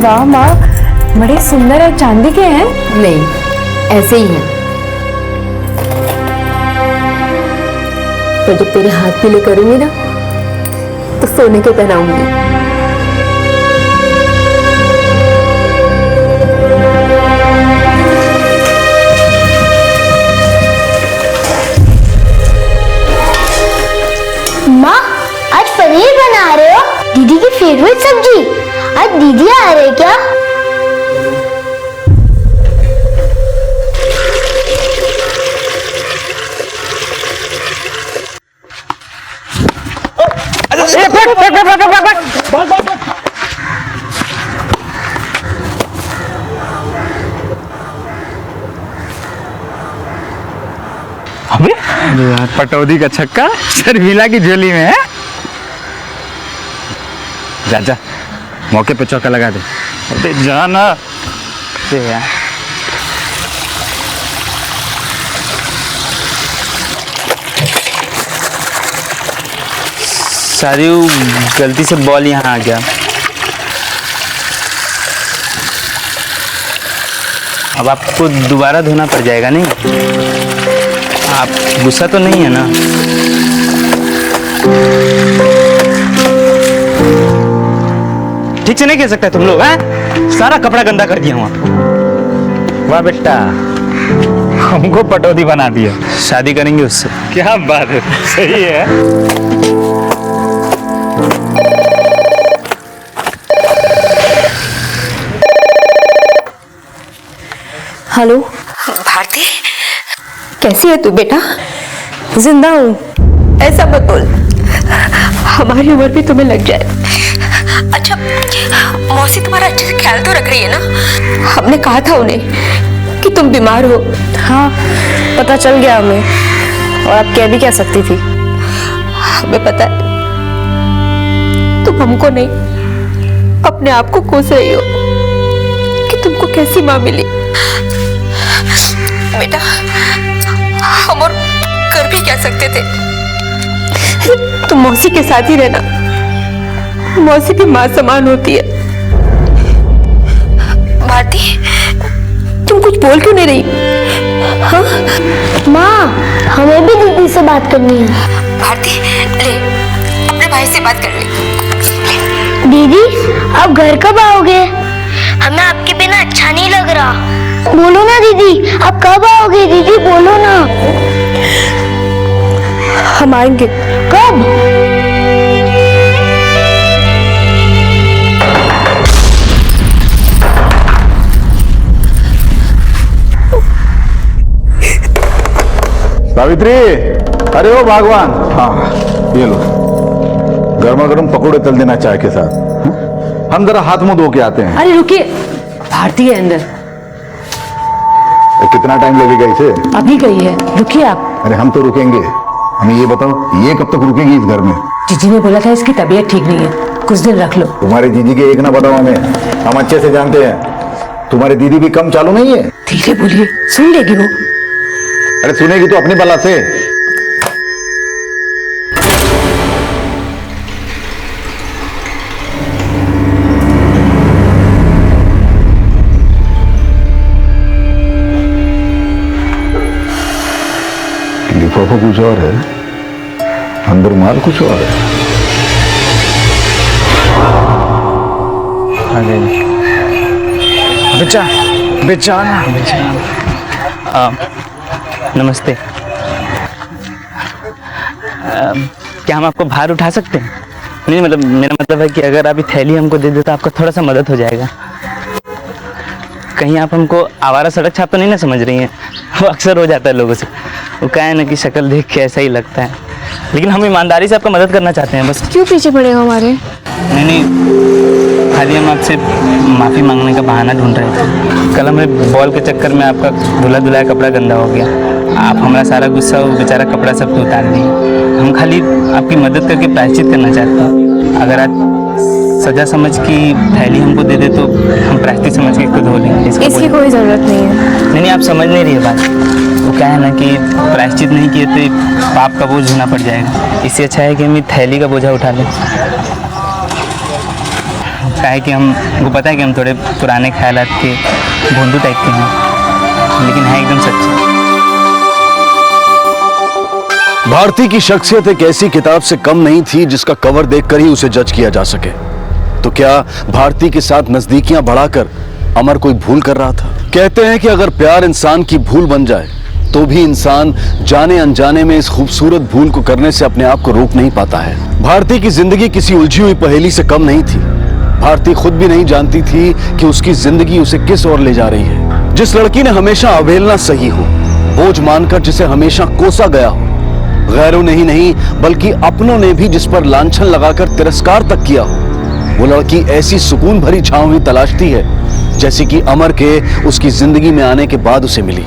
वाह माँ, बड़े सुंदर और चांदी के हैं। नहीं, ऐसे ही हैं। पर जब तेरे हाथ पीले करूंगी ना तो सोने के पहनाऊंगी। माँ, आज पनीर बना रहे हो? दीदी की फेवरेट सब्जी। आज दीदी आ रहे क्या? अबे यार, पटौदी का छक्का शर्मिला की झोली में है। जा जा, मौके पे चौका लगा दे। अबे जाना यार। सारियो गलती से बॉल यहाँ आ गया। अब आपको दोबारा धोना पड़ जाएगा। नहीं, आप गुस्सा तो नहीं है ना? ठीक से नहीं कह सकते तुम लोग, हैं? सारा कपड़ा गंदा कर दिया वहाँ। वाह बेटा, हमको पटौदी बना दिया। शादी करेंगे उससे। क्या बात है, सही है। हेलो भारती, कैसी है तू बेटा? जिंदा हूँ, ऐसा मत बोल। हमारी उम्र भी तुम्हें लग जाए। अच्छा, मौसी तुम्हारा अच्छे से ख्याल तो रख रही है ना? हमने कहा था उन्हें कि तुम बीमार हो। हाँ, पता चल गया हमें, और आप कह भी क्या सकती थी। हमें पता है तुम हमको नहीं, अपने आप को कोस रही हो कि तुमको कैसी माँ मिली। बेटा, हम और कर भी क्या सकते थे? तुम मौसी के साथ ही रहना, मौसी भी माँ समान होती है। भारती, तुम कुछ बोल क्यों नहीं रही? हाँ माँ, हमें भी दीदी से बात करनी है। भारती, ले अपने भाई से बात कर ले। दीदी, आप घर कब आओगे? हमें आपके बिना अच्छा नहीं लग रहा। बोलो ना दीदी, आप कब आओगे? दीदी बोलो ना। हम आएंगे। कब? सावित्री, अरे ओ भगवान, हाँ ये लो गर्मा गर्म पकौड़े तल देना चाय के साथ। हम जरा हाथ मुंह धो के आते हैं। अरे रुकिए, भारती है अंदर। कितना टाइम लगेगा इसे? अभी गई है, रुकिए आप। अरे हम तो रुकेंगे, हमें ये बताओ ये कब तक रुकेगी इस घर में? जीजी ने बोला था इसकी तबीयत ठीक नहीं है, कुछ दिन रख लो। तुम्हारे जीजी के एक ना बताओ हमें, हम अच्छे से जानते हैं। तुम्हारी दीदी भी कम चालू नहीं है। धीरे बोलिए, सुन लेगी वो। अरे सुनेगी तो अपनी बला से। लिफाफा कुछ और है, अंदर माल कुछ और है। बेचा बेचाना नमस्ते। क्या हम आपको भार उठा सकते हैं? नहीं मतलब मेरा मतलब है कि अगर आप ये थैली हमको दे दे तो आपका थोड़ा सा मदद हो जाएगा। कहीं आप हमको आवारा सड़क छाप तो नहीं ना समझ रही हैं? वो अक्सर हो जाता है लोगों से, वो क्या है ना कि शक्ल देख के ऐसा ही लगता है, लेकिन हम ईमानदारी से आपका मदद करना चाहते हैं बस। क्यों पीछे पड़े हो हमारे? नहीं, खाली हम आपसे माफ़ी मांगने का बहाना ढूंढ रहे थे। कल हमें बॉल के चक्कर में आपका धुला धुलाया कपड़ा गंदा हो गया, आप हमारा सारा गुस्सा वो बेचारा कपड़ा सब तो उतार दिए। हम खाली आपकी मदद करके प्रायश्चित करना चाहते हैं। अगर आप सजा समझ की थैली हमको दे दे तो हम प्रायश्चित समझ के खुद धो लेंगे। इसकी कोई ज़रूरत नहीं है। नहीं, आप समझ नहीं रही है बात। वो क्या है ना कि प्रायश्चित नहीं किए तो पाप का बोझ होना पड़ जाएगा। इससे अच्छा है कि हम थैली का बोझा उठा लें। क्या है कि हमको पता है कि हम थोड़े पुराने ख्यालात के भोंदू टाइप के हैं, लेकिन है एकदम सच्चे। भारती की शख्सियत एक ऐसी किताब से कम नहीं थी जिसका कवर देखकर ही उसे जज किया जा सके। तो क्या भारती के साथ नजदीकियां बढ़ाकर अमर कोई भूल कर रहा था? कहते हैं कि अगर प्यार इंसान की भूल बन जाए तो भी इंसान जाने अनजाने में इस खूबसूरत भूल को करने से अपने आप को रोक नहीं पाता है। भारती की जिंदगी किसी उलझी हुई पहेली से कम नहीं थी। भारती खुद भी नहीं जानती थी कि उसकी जिंदगी उसे किस ओर ले जा रही है। जिस लड़की ने हमेशा अवहेलना सही हो, बोझ मानकर जिसे हमेशा कोसा गया हो, गैरों ने ही नहीं बल्कि अपनों ने भी जिस पर लांछन लगाकर तिरस्कार तक किया हो, वो लड़की ऐसी सुकून भरी छांव ही तलाशती है जैसी कि अमर के उसकी जिंदगी में आने के बाद उसे मिली।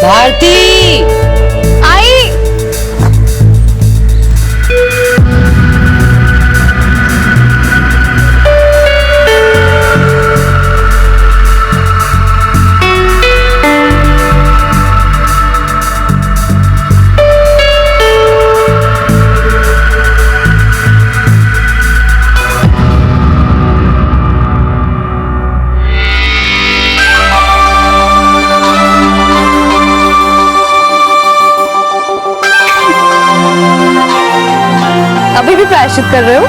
भारती आई। अभी भी प्रायश्चित कर रहे हो?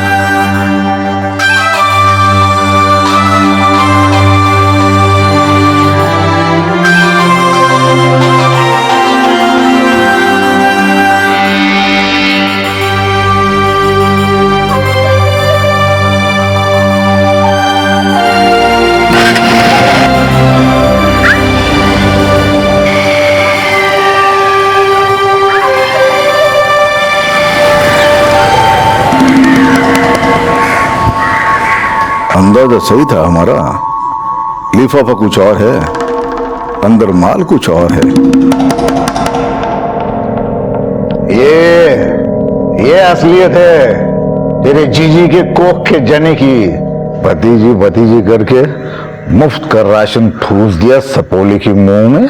अंदाजा सही था हमारा, लिफाफा कुछ और है, अंदर माल कुछ और है। ये असलियत है तेरे जीजी के कोख के जने की। भतीजी करके मुफ्त का राशन ठूस दिया सपोली की मुंह में।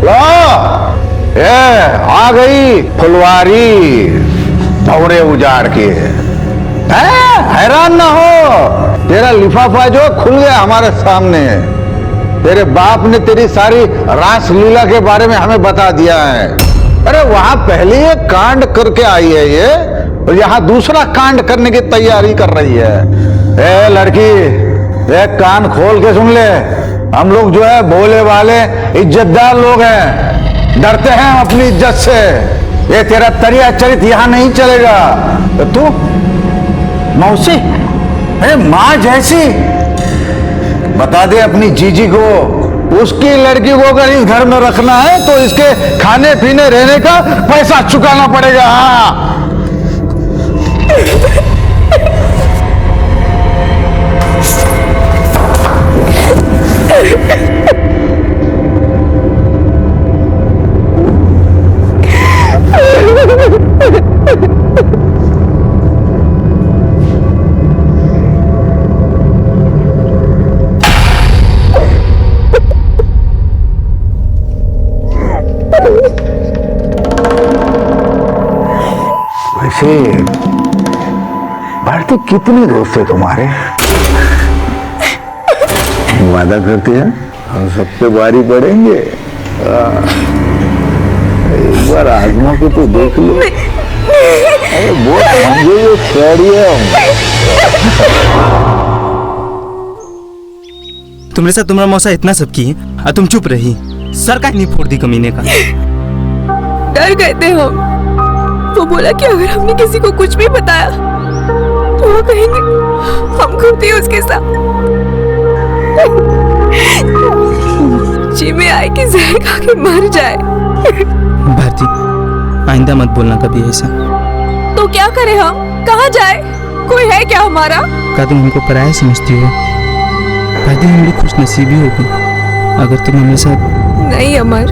ला, ये आ गई फुलवारी, भौरे उजाड़ किए हैं। हैरान ना हो, तेरा लिफाफा जो खुल गया हमारे सामने। तेरे बाप ने तेरी सारी रासलीला के बारे में हमें बता दिया है। अरे वहां पहले ये कांड करके आई है ये, और यहाँ दूसरा कांड करने की तैयारी कर रही है। ए लड़की, एक कान खोल के सुन ले, हम लोग जो है भोले वाले इज्जतदार लोग हैं, डरते हैं अपनी इज्जत से। ये तेरा तरिया चरित यहाँ नहीं चलेगा। तो तू मौसी, अरे माँ जैसी, बता दे अपनी जीजी को, उसकी लड़की को अगर इस घर में रखना है तो इसके खाने पीने रहने का पैसा चुकाना पड़ेगा। हाँ वैसे भारती, कितने दोस्त है तुम्हारे? वादा करते हैं हम सब पे बारी पड़ेंगे। एक बार आजमा के तो देख लो। अरे वो समझो ये खैरी है। तुम्हारे साथ तुम्हारा मौसा इतना सब की और तुम चुप रही। सर का नहीं फोड़ दी कमीने का। डर गए थे हम। वो बोला कि अगर हमने किसी को कुछ भी बताया तो वो कहेंगे हम खुद ही उसके साथ जी में आए कि जहर खा के मर जाए। भारती, आइंदा मत बोलना कभी ऐसा। तो क्या करें हम? कहाँ जाए? कोई है क्या हमारा? क्या तुम हमको पराया समझती हो? भारती, हम बड़ी खुश नसीबी होगी अगर तुम हमें साथ। नहीं अमर,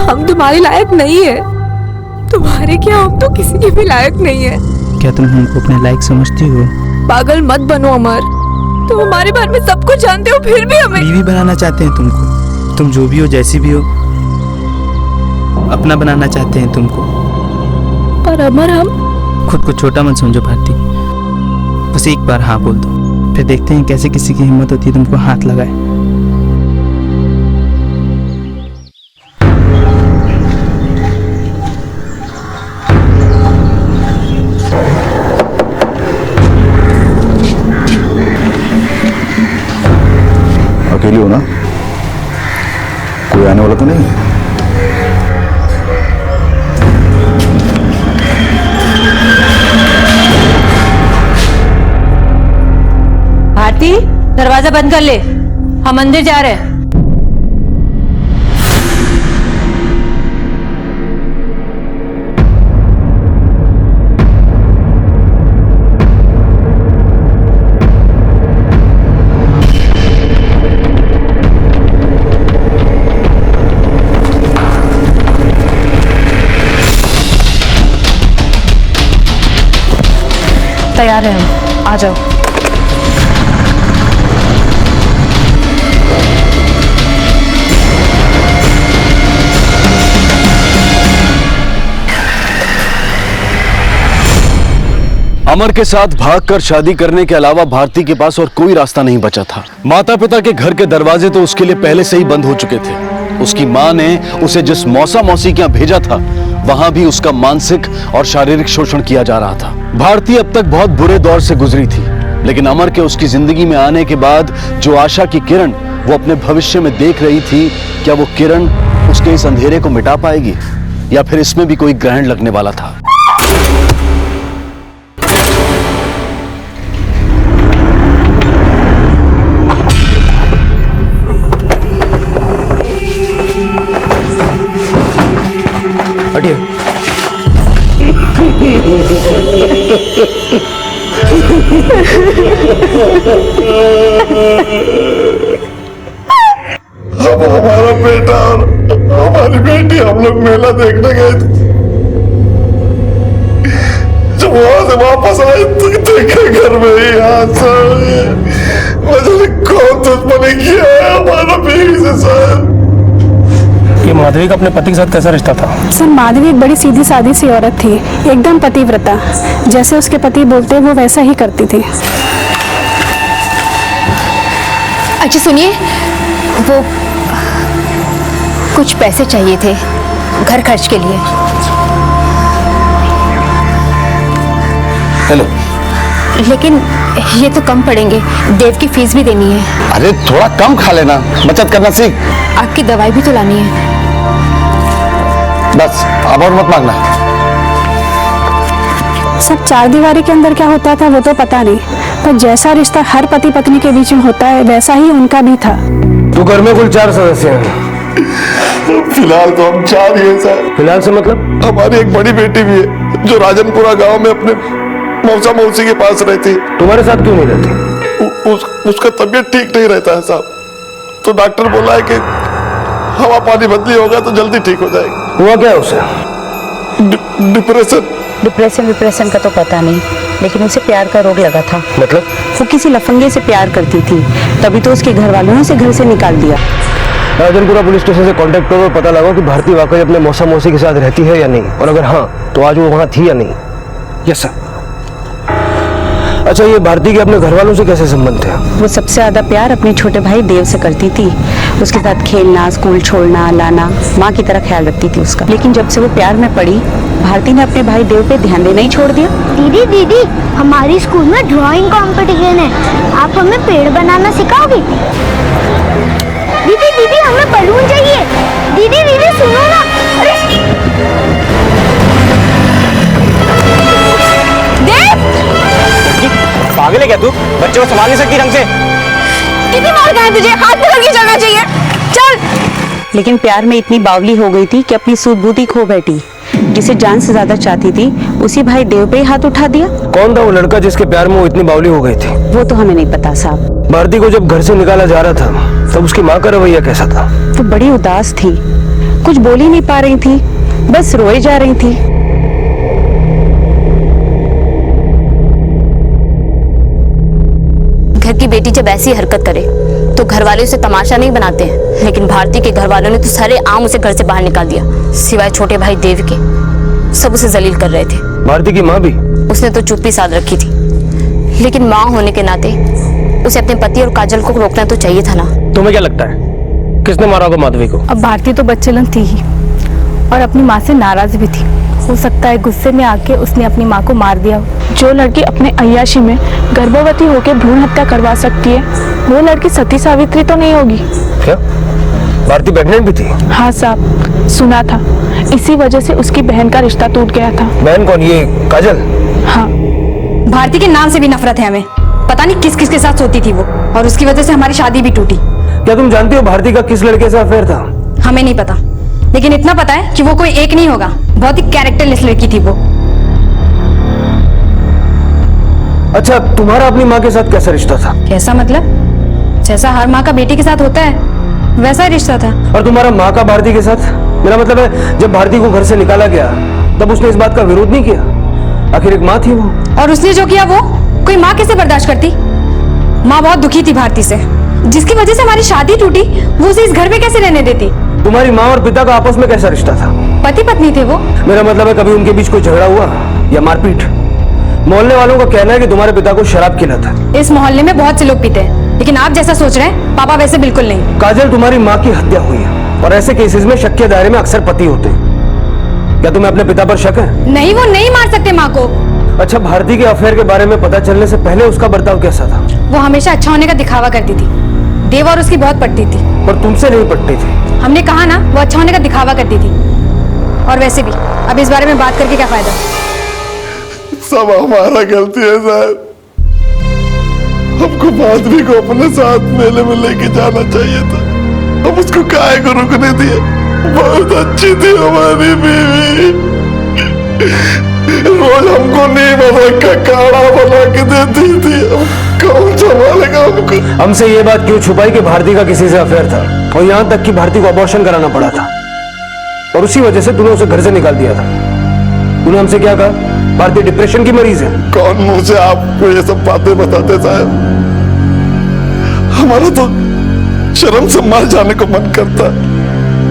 हम तुम्हारे लायक नहीं है। तुम्हारे क्या, हम तो किसी के भी लायक नहीं है। क्या तुम हमको अपने लायक समझती हो? पागल मत बनो अमर, तुम हमारे बारे में सब कुछ जानते हो फिर भी हमें बीवी बनाना चाहते हैं तुमको। तुम जो भी हो, जैसी भी हो, अपना बनाना चाहते हैं तुमको। पर अमर, हम खुद को छोटा मत समझो भारती। बस एक बार हाँ बोल दो, फिर देखते हैं कैसे किसी की हिम्मत होती है तुमको हाथ लगाए। अकेली हो ना? कोई आने वाला तो नहीं है? भारती, दरवाजा बंद कर ले, हम मंदिर जा रहे हैं। तैयार हैं हम, आ जाओ। अमर के साथ भागकर शादी करने के अलावा भारती के पास और कोई रास्ता नहीं बचा था। माता पिता के घर के दरवाजे तो उसके लिए पहले से ही बंद हो चुके थे। उसकी माँ ने उसे जिस मौसा मौसी के यहाँ भेजा था, वहां भी उसका मानसिक और शारीरिक शोषण किया जा रहा था। भारती अब तक बहुत बुरे दौर से गुजरी थी, लेकिन अमर के उसकी जिंदगी में आने के बाद जो आशा की किरण वो अपने भविष्य में देख रही थी, क्या वो किरण उसके इस अंधेरे को मिटा पाएगी या फिर इसमें भी कोई ग्रहण लगने वाला था? अब हमारा बेटा और हमारी बेटी, हम लोग मेला देखने गए थे। जब वहां से वापस आए तो देखे घर में ही कौन दुश्मनी किया है हमारा बेटी से। सर ये माधवी का अपने पति के साथ कैसा रिश्ता था? सर माधवी एक बड़ी सीधी सादी सी औरत थी, एकदम पतिव्रता। जैसे उसके पति बोलते वो वैसा ही करती थी। अच्छा सुनिए, वो कुछ पैसे चाहिए थे घर खर्च के लिए। हेलो। लेकिन ये तो कम पड़ेंगे, देव की फीस भी देनी है। अरे थोड़ा कम खा लेना, बचत करना सीख। आपकी दवाई भी तो लानी है। बस अब और मत मांगना। सब चार दीवारी के अंदर क्या होता था वो तो पता नहीं, पर जैसा रिश्ता हर पति पत्नी के बीच में होता है वैसा ही उनका भी था। तो घर में कुल 4 सदस्य हैं। फिलहाल तो हम 4 ही हैं सर। फिलहाल से मतलब? हमारी एक बड़ी बेटी भी है जो राजनपुरा गांव में अपने मौसा मौसी के पास रहती। तुम्हारे साथ क्यों नहीं रहती? उसका तबीयत ठीक नहीं रहता है साहब, तो डॉक्टर बोला है कि हवा पानी बदली होगा तो जल्दी ठीक हो जाएगी। हुआ क्या है उसे? डिप्रेशन का तो पता नहीं, लेकिन उसे प्यार का रोग लगा था। मतलब? वो किसी लफंगे से प्यार करती थी, तभी तो उसके घर वालों ने उसे घर से निकाल दिया। राजनपुरा पुलिस स्टेशन से कांटेक्ट करो और पता लगाओ कि भारती वाकई अपने मौसा मौसी के साथ रहती है या नहीं, और अगर हाँ तो आज वो वहाँ थी या नहीं। Yes sir. अच्छा, ये भारती के अपने घर वालों से कैसे संबंध थे? वो सबसे ज्यादा प्यार अपने छोटे भाई देव से करती थी। उसके साथ खेलना, स्कूल छोड़ना, लाना, माँ की तरह ख्याल रखती थी उसका। लेकिन जब से वो प्यार में पड़ी, भारती ने अपने भाई देव पे ध्यान देना ही छोड़ दिया। दीदी हमारी स्कूल में ड्राइंग कंपटीशन है, आप हमें पेड़ बनाना सिखाओगी? दीदी हमें बलून चाहिए। दीदी सुनो ना। पागल है क्या तू? बच्चे को संभाल नहीं सकती ढंग से? कितनी मार गए तुझे? हाथ पकड़ के चलना चाहिए। चल। लेकिन प्यार में इतनी बावली हो गई थी कि अपनी सूझबूझी खो बैठी। जिसे जान से ज्यादा चाहती थी, उसी भाई देव पे ही हाथ उठा दिया। कौन था वो लड़का जिसके प्यार में वो इतनी बावली हो गई थी? वो तो हमें नहीं पता साहब। भारती को जब घर से निकाला जा रहा था तब उसकी माँ का रवैया कैसा था? वो बड़ी उदास थी, कुछ बोल ही नहीं पा रही थी, बस रोए जा रही थी। घर की बेटी जब ऐसी हरकत करे तो घर वाले उसे तमाशा नहीं बनाते हैं, लेकिन भारती के घर वालों ने तो सारे आम उसे घर से बाहर निकाल दिया, सिवाय छोटे भाई देव के। सब उसे जलील कर रहे थे। भारती की माँ भी? उसने तो चुप्पी साध रखी थी, लेकिन माँ होने के नाते उसे अपने पति और काजल को रोकना तो चाहिए था ना। तुम्हें क्या लगता है किसने मारा होगा माधवी को? अब भारती तो बच्चेलन थी ही और अपनी माँ से नाराज भी थी। हो सकता है गुस्से में आके उसने अपनी माँ को मार दिया। जो लड़की अपने अय्याशी में गर्भवती होकर भ्रूण हत्या करवा सकती है, वो लड़की सती सावित्री तो नहीं होगी। क्या भारती प्रेग्नेंट भी थी? हाँ साहब, सुना था। इसी वजह से उसकी बहन का रिश्ता टूट गया था। बहन कौन? ये काजल? हाँ। भारती के नाम से भी नफरत है हमें। पता नहीं किस किस के साथ सोती थी वो, और उसकी वजह से हमारी शादी भी टूटी। क्या तुम जानती हो भारती का किस लड़के से अफेयर था? हमें नहीं पता, लेकिन इतना पता है कि वो कोई एक नहीं होगा। बहुत ही कैरेक्टरलेस लड़की थी वो। अच्छा, तुम्हारा अपनी माँ के साथ कैसा रिश्ता था? कैसा मतलब? जैसा हर माँ का बेटी के साथ होता है वैसा रिश्ता था। और तुम्हारा माँ का भारती के साथ? मेरा मतलब है जब भारती को घर से निकाला गया तब उसने इस बात का विरोध नहीं किया? आखिर एक माँ थी वो। और उसने जो किया वो कोई माँ कैसे बर्दाश्त करती? माँ बहुत दुखी थी भारती से, जिसकी वजह से हमारी शादी टूटी। वो उसे इस घर में कैसे रहने देती? तुम्हारी माँ और पिता का आपस में कैसा रिश्ता था? पति पत्नी थे वो। मेरा मतलब है कभी उनके बीच कोई झगड़ा हुआ या मारपीट? मोहल्ले वालों का कहना है कि तुम्हारे पिता को शराब की लत है। इस मोहल्ले में बहुत से लोग पीते हैं, लेकिन आप जैसा सोच रहे हैं पापा वैसे बिल्कुल नहीं। काजल, तुम्हारी माँ की हत्या हुई है और ऐसे केसेस में शक के दायरे में अक्सर पति होते हैं। क्या तुम्हें अपने पिता पर शक है? नहीं, वो नहीं मार सकते माँ को। अच्छा, भारती के अफेयर के बारे में पता चलने से पहले उसका बर्ताव कैसा था? वो हमेशा अच्छा होने का दिखावा करती थी। देव और उसकी बहुत पटती थी। पर तुमसे नहीं पटती थी। हमने कहा ना, वो अच्छा होने का दिखावा करती थी। और वैसे भी अब इस बारे में बात करके क्या फायदा? सब हमारा गलती है साहब। हमको माधवी को अपने साथ मेले में लेके जाना चाहिए था। हम उसको काहे को रुकने दिए? बहुत अच्छी थी हमारी बीवी। रोज हमको नीम का काढ़ा बना के देती थी। कौन संभालेगा हमको? हमसे ये बात क्यों छुपाई कि भारती का किसी से अफेयर था, और यहाँ तक कि भारती को अबॉर्शन कराना पड़ा था, और उसी वजह से तूने उसे घर से निकाल दिया था। तूने हमसे क्या कहा? भारती डिप्रेशन की मरीज है। कौन मुंह से आपको ये सब बातें बताते साहब? हमारा तो शर्म से मर जाने को मन करता।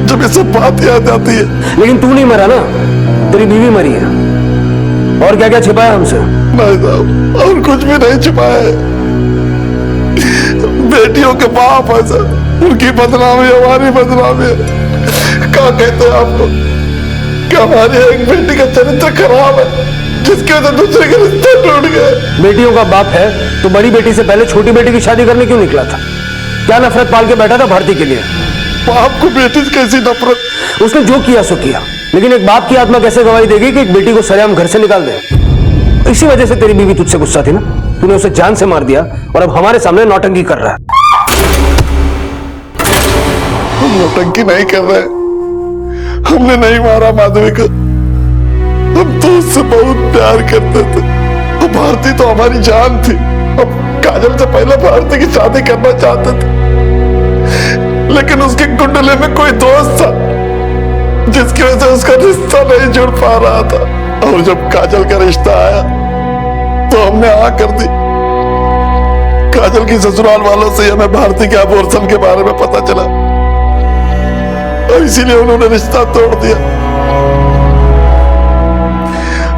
जब ये सब बात याद आती है। लेकिन तू नहीं मरा ना, तेरी बीवी मरी है। और क्या क्या छिपाया हमसे? नहीं साहब, और कुछ भी नहीं छिपाया है। बेटियों के बाप है सर, उनकी बदनामी हमारी बदनामी है। क्या कहते हैं आपको कि हमारी एक बेटी का चरित्र खराब है, जिसके वजह से दूसरे के रिश्ते टूट गए। बेटियों का बाप है तो बड़ी बेटी से पहले छोटी बेटी की शादी करने क्यों निकला था? क्या नफरत पाल के बैठा था भारती के लिए? बाप को बेटी से कैसी नफरत? उसने जो किया सो किया, लेकिन एक बाप की आत्मा कैसे गवाही देगी कि एक बेटी को सरेआम घर से निकाल दे? इसी वजह से तेरी बीवी तुझसे गुस्सा थी ना, तूने उसे जान से मार दिया और अब हमारे सामने नौटंकी कर रहा है। हम नौटंकी नहीं कर रहे, हमने नहीं मारा माधवी को। हम तो उससे बहुत प्यार करते थे। तो भारती तो हमारी जान थी। अब काजल से पहले भारती की शादी करना चाहते थे, लेकिन उसके कुंडले में कोई दोस्त था जिसकी वजह से उसका रिश्ता नहीं जुड़ पा रहा था। और जब काजल का रिश्ता आया तो हमने हाँ कर दी। काजल की ससुराल वालों से हमें भारती के अबॉर्शन के बारे में पता चला और इसीलिए उन्होंने रिश्ता तोड़ दिया।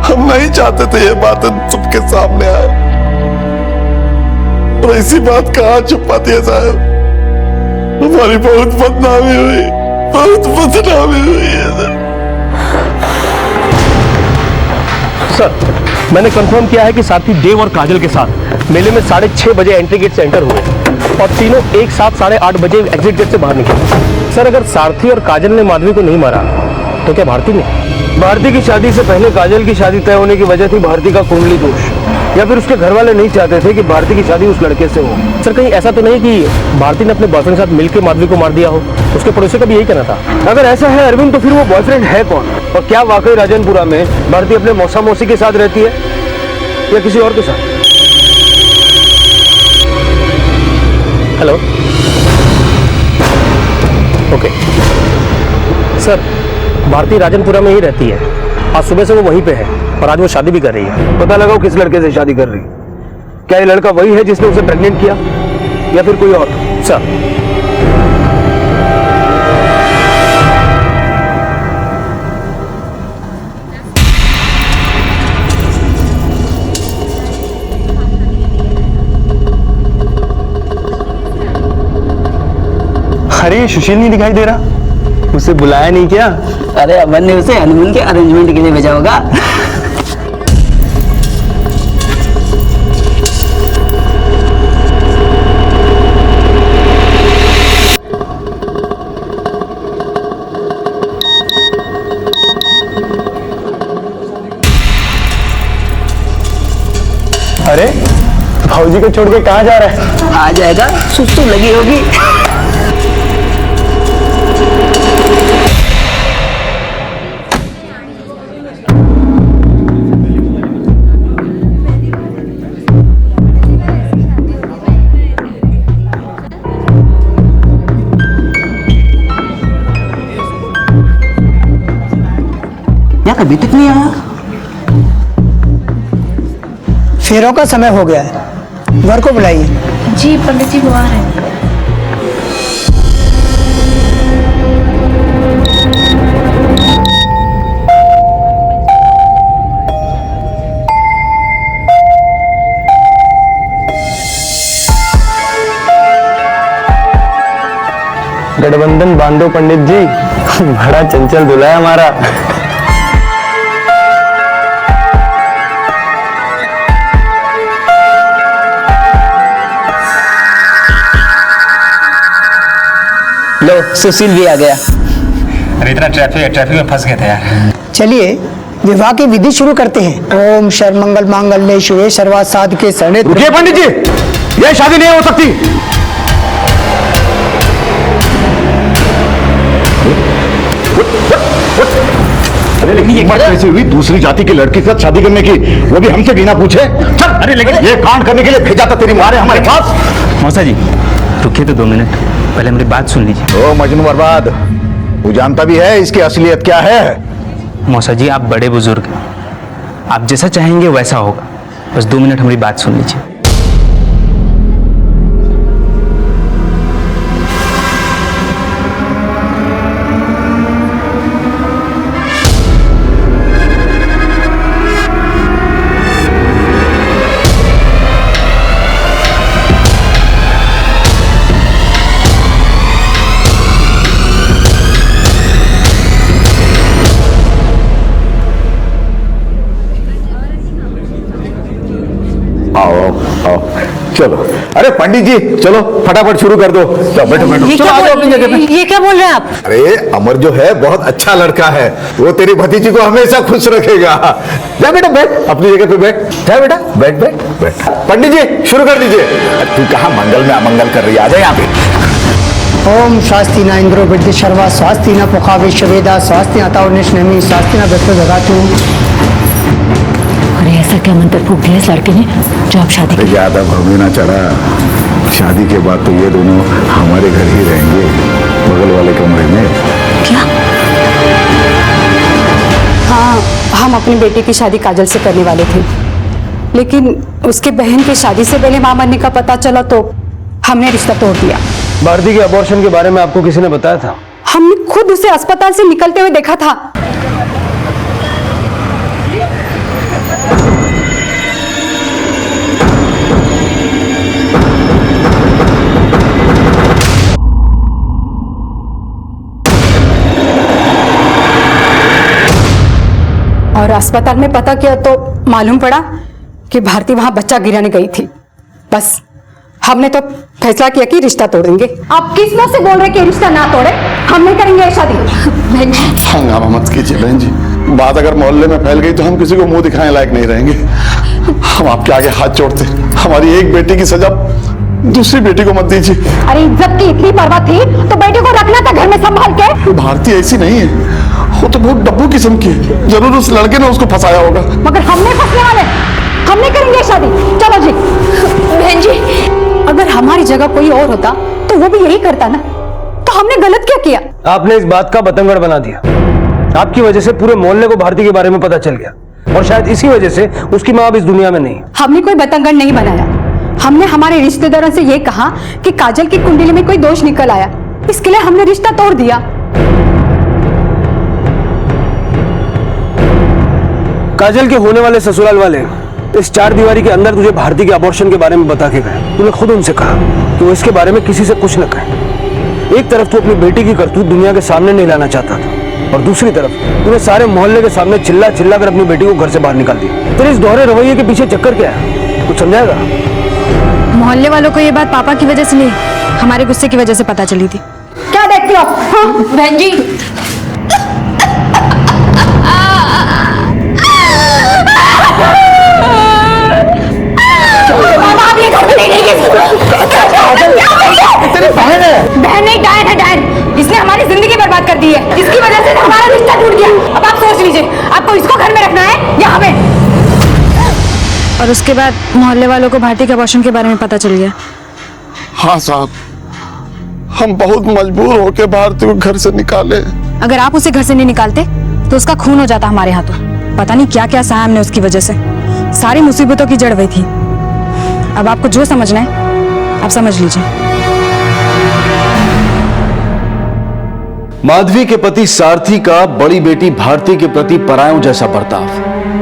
हम नहीं चाहते थे ये बातें सबके सामने आए, और ऐसी बात कहाँ छुपा दिया साहब। हमारी बहुत बदनामी हुई, बहुत बदनामी हुई है सर। मैंने कंफर्म किया है कि साथी देव और काजल के साथ मेले में 6:30 बजे एंट्री गेट से एंटर हुए और तीनों एक साथ 8:30 बजे एग्जिट गेट से बाहर निकले। सर, अगर सारथी और काजल ने माधवी को नहीं मारा तो क्या भारती ने? भारती की शादी से पहले काजल की शादी तय होने की वजह थी भारती का कुंडली दोष, या फिर उसके घर वाले नहीं चाहते थे कि भारती की शादी उस लड़के से हो। सर, कहीं ऐसा तो नहीं कि भारती ने अपने बॉयफ्रेंड के साथ मिलकर माधवी को मार दिया हो? उसके पड़ोसी का भी यही कहना था। अगर ऐसा है अरविंद, तो फिर वो बॉयफ्रेंड है कौन? और क्या वाकई राजनपुरा में भारती अपने मौसा मौसी के साथ रहती है या किसी और के साथ? Hello, okay sir, Bharti Rajanpura में ही रहती है। आज सुबह से वो वहीं पे है और आज वो शादी भी कर रही है। पता लगाओ किस लड़के से शादी कर रही है। क्या ये लड़का वही है जिसने उसे प्रेग्नेंट किया या फिर कोई और? सर, अरे सुशील नहीं दिखाई दे रहा, उसे बुलाया नहीं क्या? अरे अमन ने उसे हनीमून के अरेंजमेंट के लिए भेजा होगा। अरे भाऊजी को छोड़ के कहाँ जा रहा है? आ जाएगा, सुस्तू लगी होगी। यहाँ कभी तक नहीं आया। फेरों का समय हो गया है, वर को बुलाइए। जी पंडित जी, वो आ रहे हैं। गठबंधन बांधो पंडित जी, बड़ा चंचल दूल्हा है हमारा। लो, सुशील भी आ गया। अरे इतना ट्रैफिक में फंस गए थे यार। चलिए विवाह की विधि शुरू करते हैं। ओम सर्वमंगल मांगल्ये शिवे सर्वार्थ साधके शरणे। रुकिए पंडित जी, यह शादी नहीं हो सकती। लेकिन बात कैसी हुई दूसरी जाति की लड़की के साथ शादी करने की, वो भी हमसे बिना पूछे? चल, अरे लेकिन ये कांड करने के लिए भेजा था तेरी माँ ने हमारे पास। मौसा जी रुकिए तो 2 मिनट, पहले मेरी बात सुन लीजिए। ओ मजनू बर्बाद, वो जानता भी है इसकी असलियत क्या है। मौसा जी आप बड़े बुजुर्ग, आप जैसा चाहेंगे वैसा होगा, बस 2 मिनट हमारी बात सुन लीजिए। आओ आओ, चलो। अरे पंडित जी चलो फटाफट शुरू कर दो। चलो बैठो बैठो, चलो आ जाओ अपनी जगह पे। ये क्या बोल रहे हैं आप? अरे अमर जो है बहुत अच्छा लड़का है, वो तेरी भतीजी को हमेशा खुश रखेगा। जा बेटा बैठ, अपनी जगह पे बैठ, जा बेटा बैठ बैठ बैठ। पंडित जी शुरू कर दीजिए। तू कहाँ मंगल में अमंगल कर रही है, आ जा यहाँ पे। ओम स्वास्ति न इंद्रो वृद्धि शर्वा स्वास्ति न पुखाविश वेदा स्वास्ति अताव निष्णमी स्वास्ति न बृहस्पति दधातु। अरे ऐसा क्या मंत्र फूक दिया इस लड़के ने जो आप शादी की? ज्यादा भूमि ना चढ़ा, शादी के बाद तो ये दोनों हमारे घर ही रहेंगे, बगल वाले कमरे में। क्या? हाँ, हम अपनी बेटी की शादी काजल से करने वाले थे, लेकिन उसके बहन की शादी से पहले मां मरने का पता चला तो हमने रिश्ता तोड़ दिया। भारती के अबॉर्शन के बारे में आपको किसी ने बताया था? हमने खुद उसे अस्पताल से निकलते हुए देखा था। और अस्पताल में पता किया तो मालूम पड़ा कि भारती वहां बच्चा गिराने गई थी। बस हमने तो फैसला किया कि रिश्ता तोड़ेंगे। आप किस मुंह से बोल रहे कि रिश्ता ना तोड़े? हम नहीं करेंगे ये शादी। हंगामा मत कीजिए बहन जी, बात अगर मोहल्ले में फैल गई तो हम किसी को मुंह दिखाने लायक नहीं रहेंगे। हम आपके आगे हाथ जोड़ते, हमारी एक बेटी की सजा दूसरी बेटी को मत दीजिए। अरे इज्जत की इतनी परवाह थी तो बेटी को रखना था घर में संभाल के। भारती ऐसी नहीं है, वो तो बहुत डब्बू किस्म की है, जरूर उस लड़के ने उसको फंसाया होगा। मगर हमने फंसने वाले, हम नहीं करेंगे शादी। चलो जी। बहन जी अगर हमारी जगह कोई और होता तो वो भी यही करता ना, तो हमने गलत क्या किया? आपने इस बात का बतंगड़ बना दिया। आपकी वजह से पूरे मोहल्ले को भारती के बारे में पता चल गया, और शायद इसी वजह से उसकी मां अब इस दुनिया में नहीं। हमने कोई बतंगड़ नहीं बनाया, हमने हमारे रिश्तेदारों से ये कहा कि काजल की कुंडली में कोई दोष निकल आया, इसके लिए हमने रिश्ता तोड़ दिया। काजल के होने वाले ससुराल वाले इस चार दीवारी के अंदर तुझे भारती के अबॉर्शन के बारे में बता के गए। तूने खुद उनसे कहा कि वो इसके बारे में किसी से कुछ न कहे। एक तरफ तू अपनी बेटी की करतूत दुनिया के सामने नहीं लाना चाहता था, और दूसरी तरफ तूने सारे मोहल्ले के सामने चिल्ला चिल्ला कर अपनी बेटी को घर से बाहर निकाल दिया। तेरे इस दोहरे रवैये के पीछे चक्कर क्या है, कुछ समझाएगा? मोहल्ले वालों को ये बात पापा की वजह से नहीं, हमारे गुस्से की वजह से पता चली थी। क्या देखती हो? बहन जी बहन नहीं, डायन है डायन। इसने हमारी जिंदगी बर्बाद कर दी है, इसकी वजह से हमारा रिश्ता टूट गया। अब आप सोच लीजिए, आपको इसको घर में रखना है या हमें? और उसके बाद मोहल्ले वालों को भारती के अबॉर्शन के बारे में पता चल गया। हाँ साहब, हम बहुत मजबूर होकर भारती को घर से निकाले। अगर आप उसे घर से नहीं निकालते तो उसका खून हो जाता हमारे हाथों। पता नहीं क्या क्या सहा हमने उसकी वजह से, सारी मुसीबतों की जड़ वही थी। अब आपको जो समझना है आप समझ लीजिए। माधवी के पति सारथी का बड़ी बेटी भारती के प्रति परायों जैसा बर्ताव,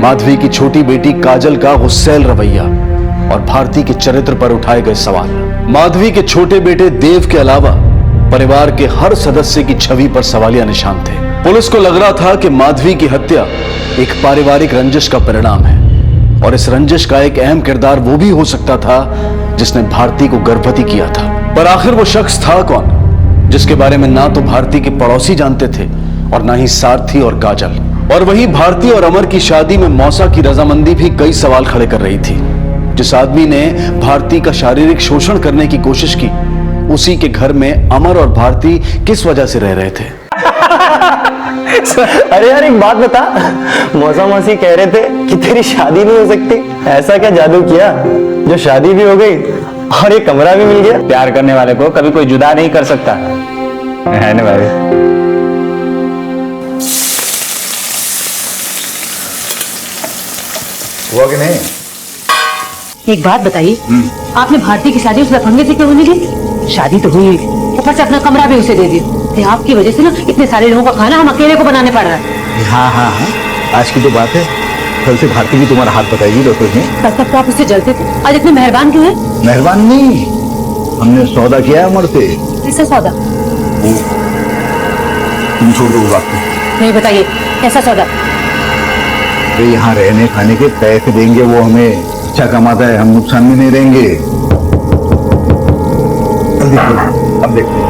माधवी की छोटी बेटी काजल का गुस्सैल रवैया, और भारती के चरित्र पर उठाए गए सवाल। माधवी के छोटे बेटे देव के अलावा परिवार के हर सदस्य की छवि पर सवालिया निशान थे। पुलिस को लग रहा था कि माधवी की हत्या एक पारिवारिक रंजिश का परिणाम है, और इस रंजिश का एक अहम किरदार वो भी हो सकता था जिसने भारती को गर्भवती किया था। पर आखिर वो शख्स था कौन, जिसके बारे में ना तो भारती के पड़ोसी जानते थे और ना ही सारथी और काजल। और वहीं भारती और अमर की शादी में मौसा की रजामंदी भी कई सवाल खड़े कर रही थी। जिस आदमी ने भारती का शारीरिक शोषण करने की कोशिश की, उसी के घर में अमर और भारती किस वजह से रह रहे थे? अरे यार एक बात बता, मौसा मौसी कह रहे थे कि तेरी शादी नहीं हो सकती। ऐसा क्या जादू किया जो शादी भी हो गई और एक कमरा भी मिल गया? प्यार करने वाले को कभी कोई जुदा नहीं कर सकता है ना भाई? हुआ कि नहीं? एक बात बताइए, आपने भारती की शादी उस लफंगे से क्यों होने दी? शादी तो हुई, ऊपर से अपना कमरा भी उसे दे दिया। आपकी वजह से ना इतने सारे लोगों का खाना हम अकेले को बनाने पड़ रहा है। हाँ हाँ हाँ, आज की तो बात है, कल से भारती भी तुम्हारा हाथ बताएगी डॉक्टर ने। तब तक तो आप उससे जलते थे, आज इतने मेहरबान क्यों हैं? मेहरबान नहीं, हमने सौदा किया है अमर से। कैसा सौदा? तुम छोड़ दो बात को। नहीं बताइए, कैसा सौदा? वे यहाँ रहने खाने के पैसे देंगे वो हमें, अच्छा कमाता है, हम नुकसान में नहीं रहेंगे। अब देखो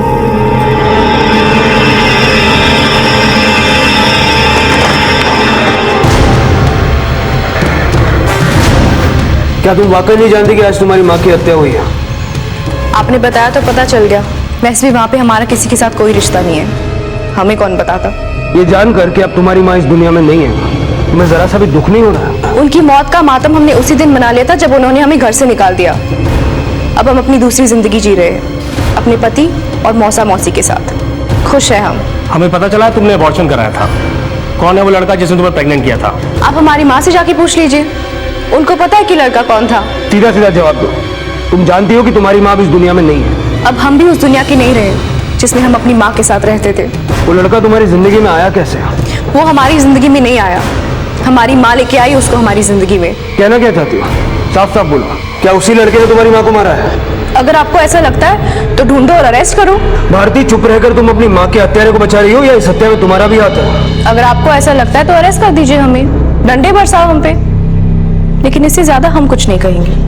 क्या तुम वाकई नहीं जानती कि आज तुम्हारी माँ की हत्या हुई है? आपने बताया तो पता चल गया। वैसे भी वहाँ पे हमारा किसी के साथ कोई रिश्ता नहीं है, हमें कौन बताता। ये जानकर कि अब तुम्हारी माँ इस दुनिया में नहीं है, तुम्हें जरा सा भी दुख नहीं हो रहा? उनकी मौत का मातम हमने उसी दिन मना लिया था जब उन्होंने हमें घर से निकाल दिया। अब हम अपनी दूसरी जिंदगी जी रहे हैं अपने पति और मौसा मौसी के साथ। खुश है हम। हमें पता चला तुमने अबॉर्शन कराया था। कौन है वो लड़का जिसने तुम्हें प्रेग्नेंट किया था? आप हमारी माँ से जाके पूछ लीजिए, उनको पता है कि लड़का कौन था। सीधा सीधा जवाब दो। तुम जानती हो कि तुम्हारी माँ अब इस दुनिया में नहीं है। अब हम भी उस दुनिया के नहीं रहे जिसमें हम अपनी माँ के साथ रहते थे। वो लड़का तुम्हारी जिंदगी में आया कैसे? वो हमारी जिंदगी में नहीं आया, हमारी माँ लेके आई उसको हमारी जिंदगी में। कहना क्या चाहती हो? साफ साफ बोलो, क्या उसी लड़के ने तुम्हारी माँ को मारा है? अगर आपको ऐसा लगता है तो ढूंढो और अरेस्ट करो। भारती, चुप रहकर तुम अपनी माँ के हत्यारे को बचा रही हो या इस हत्या में तुम्हारा भी हाथ है? अगर आपको ऐसा लगता है तो अरेस्ट कर दीजिए, हमें डंडे बरसाओ हम पे, लेकिन इससे ज्यादा हम कुछ नहीं कहेंगे।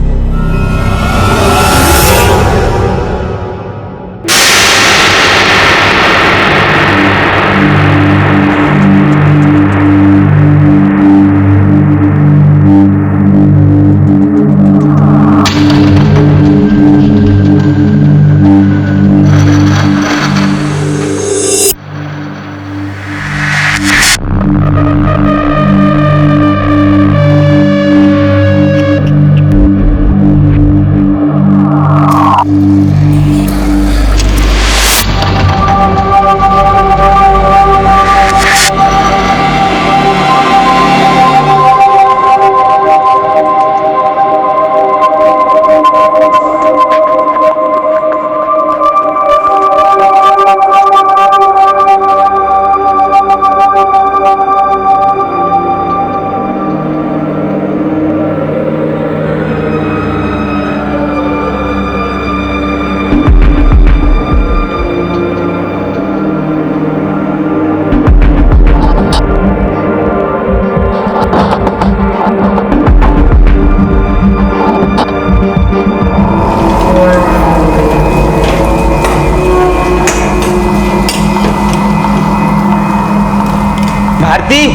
भारती,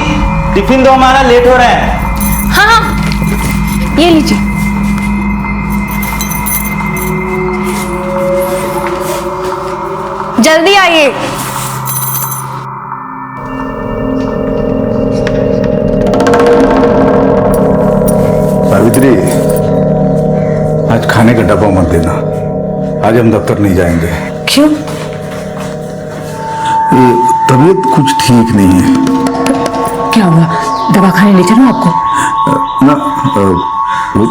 टिफिन दो, हमारा लेट हो रहा है। हाँ हाँ, ये लीजिए। जल्दी आइए। सावित्री, आज खाने का डब्बा मत देना, आज हम दफ्तर नहीं जाएंगे। क्यों? ये तबीयत कुछ ठीक नहीं है। क्या हुआ? दवा खाने ले चलूं आपको? ना,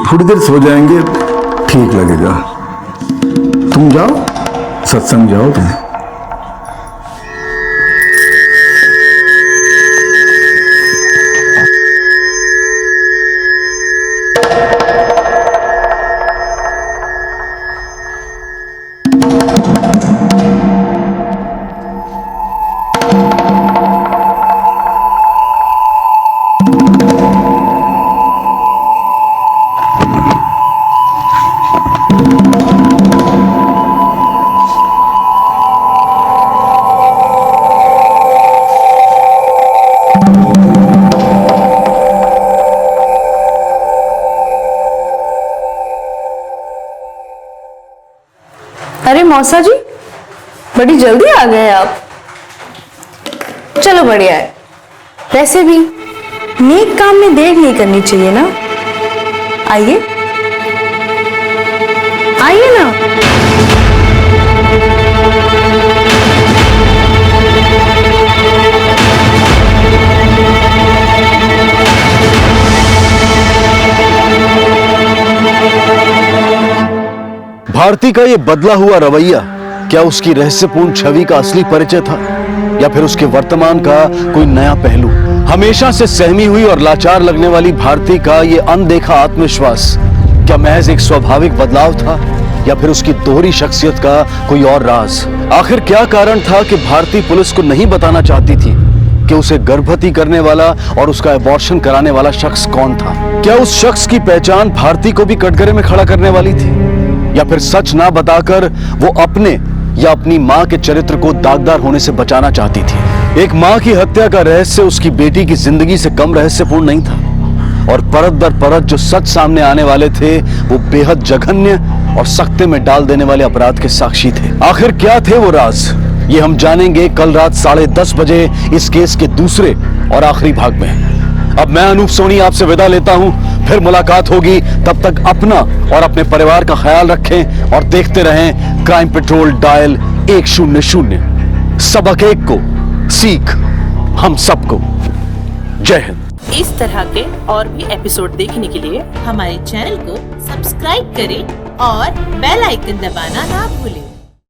थोड़ी देर सो जाएंगे, ठीक लगेगा। तुम जाओ, सत्संग जाओ तुम। अरे मौसा जी, बड़ी जल्दी आ गए आप। चलो बढ़िया है। वैसे भी नेक काम में देर नहीं करनी चाहिए ना। आइए आइए ना। भारती का ये बदला हुआ रवैया क्या उसकी रहस्यपूर्ण छवि का असली परिचय था, या फिर उसके वर्तमान का कोई नया पहलू? हमेशा से सहमी हुई और लाचार लगने वाली भारती का ये अनदेखा आत्मविश्वास क्या महज एक स्वाभाविक बदलाव था, या फिर उसकी दोहरी शख्सियत का कोई और राज? आखिर क्या कारण था कि भारती पुलिस को नहीं बताना चाहती थी कि उसे गर्भवती करने वाला और उसका अबॉर्शन कराने वाला शख्स कौन था? क्या उस शख्स की पहचान भारती को भी कटघरे में खड़ा करने वाली थी, या फिर सच ना बताकर वो अपने या अपनी मां के चरित्र को दागदार होने से बचाना चाहती थी? एक मां की हत्या का रहस्य उसकी बेटी की जिंदगी से कम रहस्यपूर्ण नहीं था, और परत दर परत जो सच सामने आने वाले थे वो बेहद जघन्य और सख्ते में डाल देने वाले अपराध के साक्षी थे। आखिर क्या थे वो राज, ये हम जानेंगे कल रात 10:30 बजे इस केस के दूसरे और आखिरी भाग में। अब मैं अनूप सोनी आपसे विदा लेता हूं, फिर मुलाकात होगी। तब तक अपना और अपने परिवार का ख्याल रखें और देखते रहें क्राइम पेट्रोल डायल 100। सबक एक को, सीख हम सबको। जय हिंद। इस तरह के और भी एपिसोड देखने के लिए हमारे चैनल को सब्सक्राइब करें और बेल आइकन दबाना ना भूलें।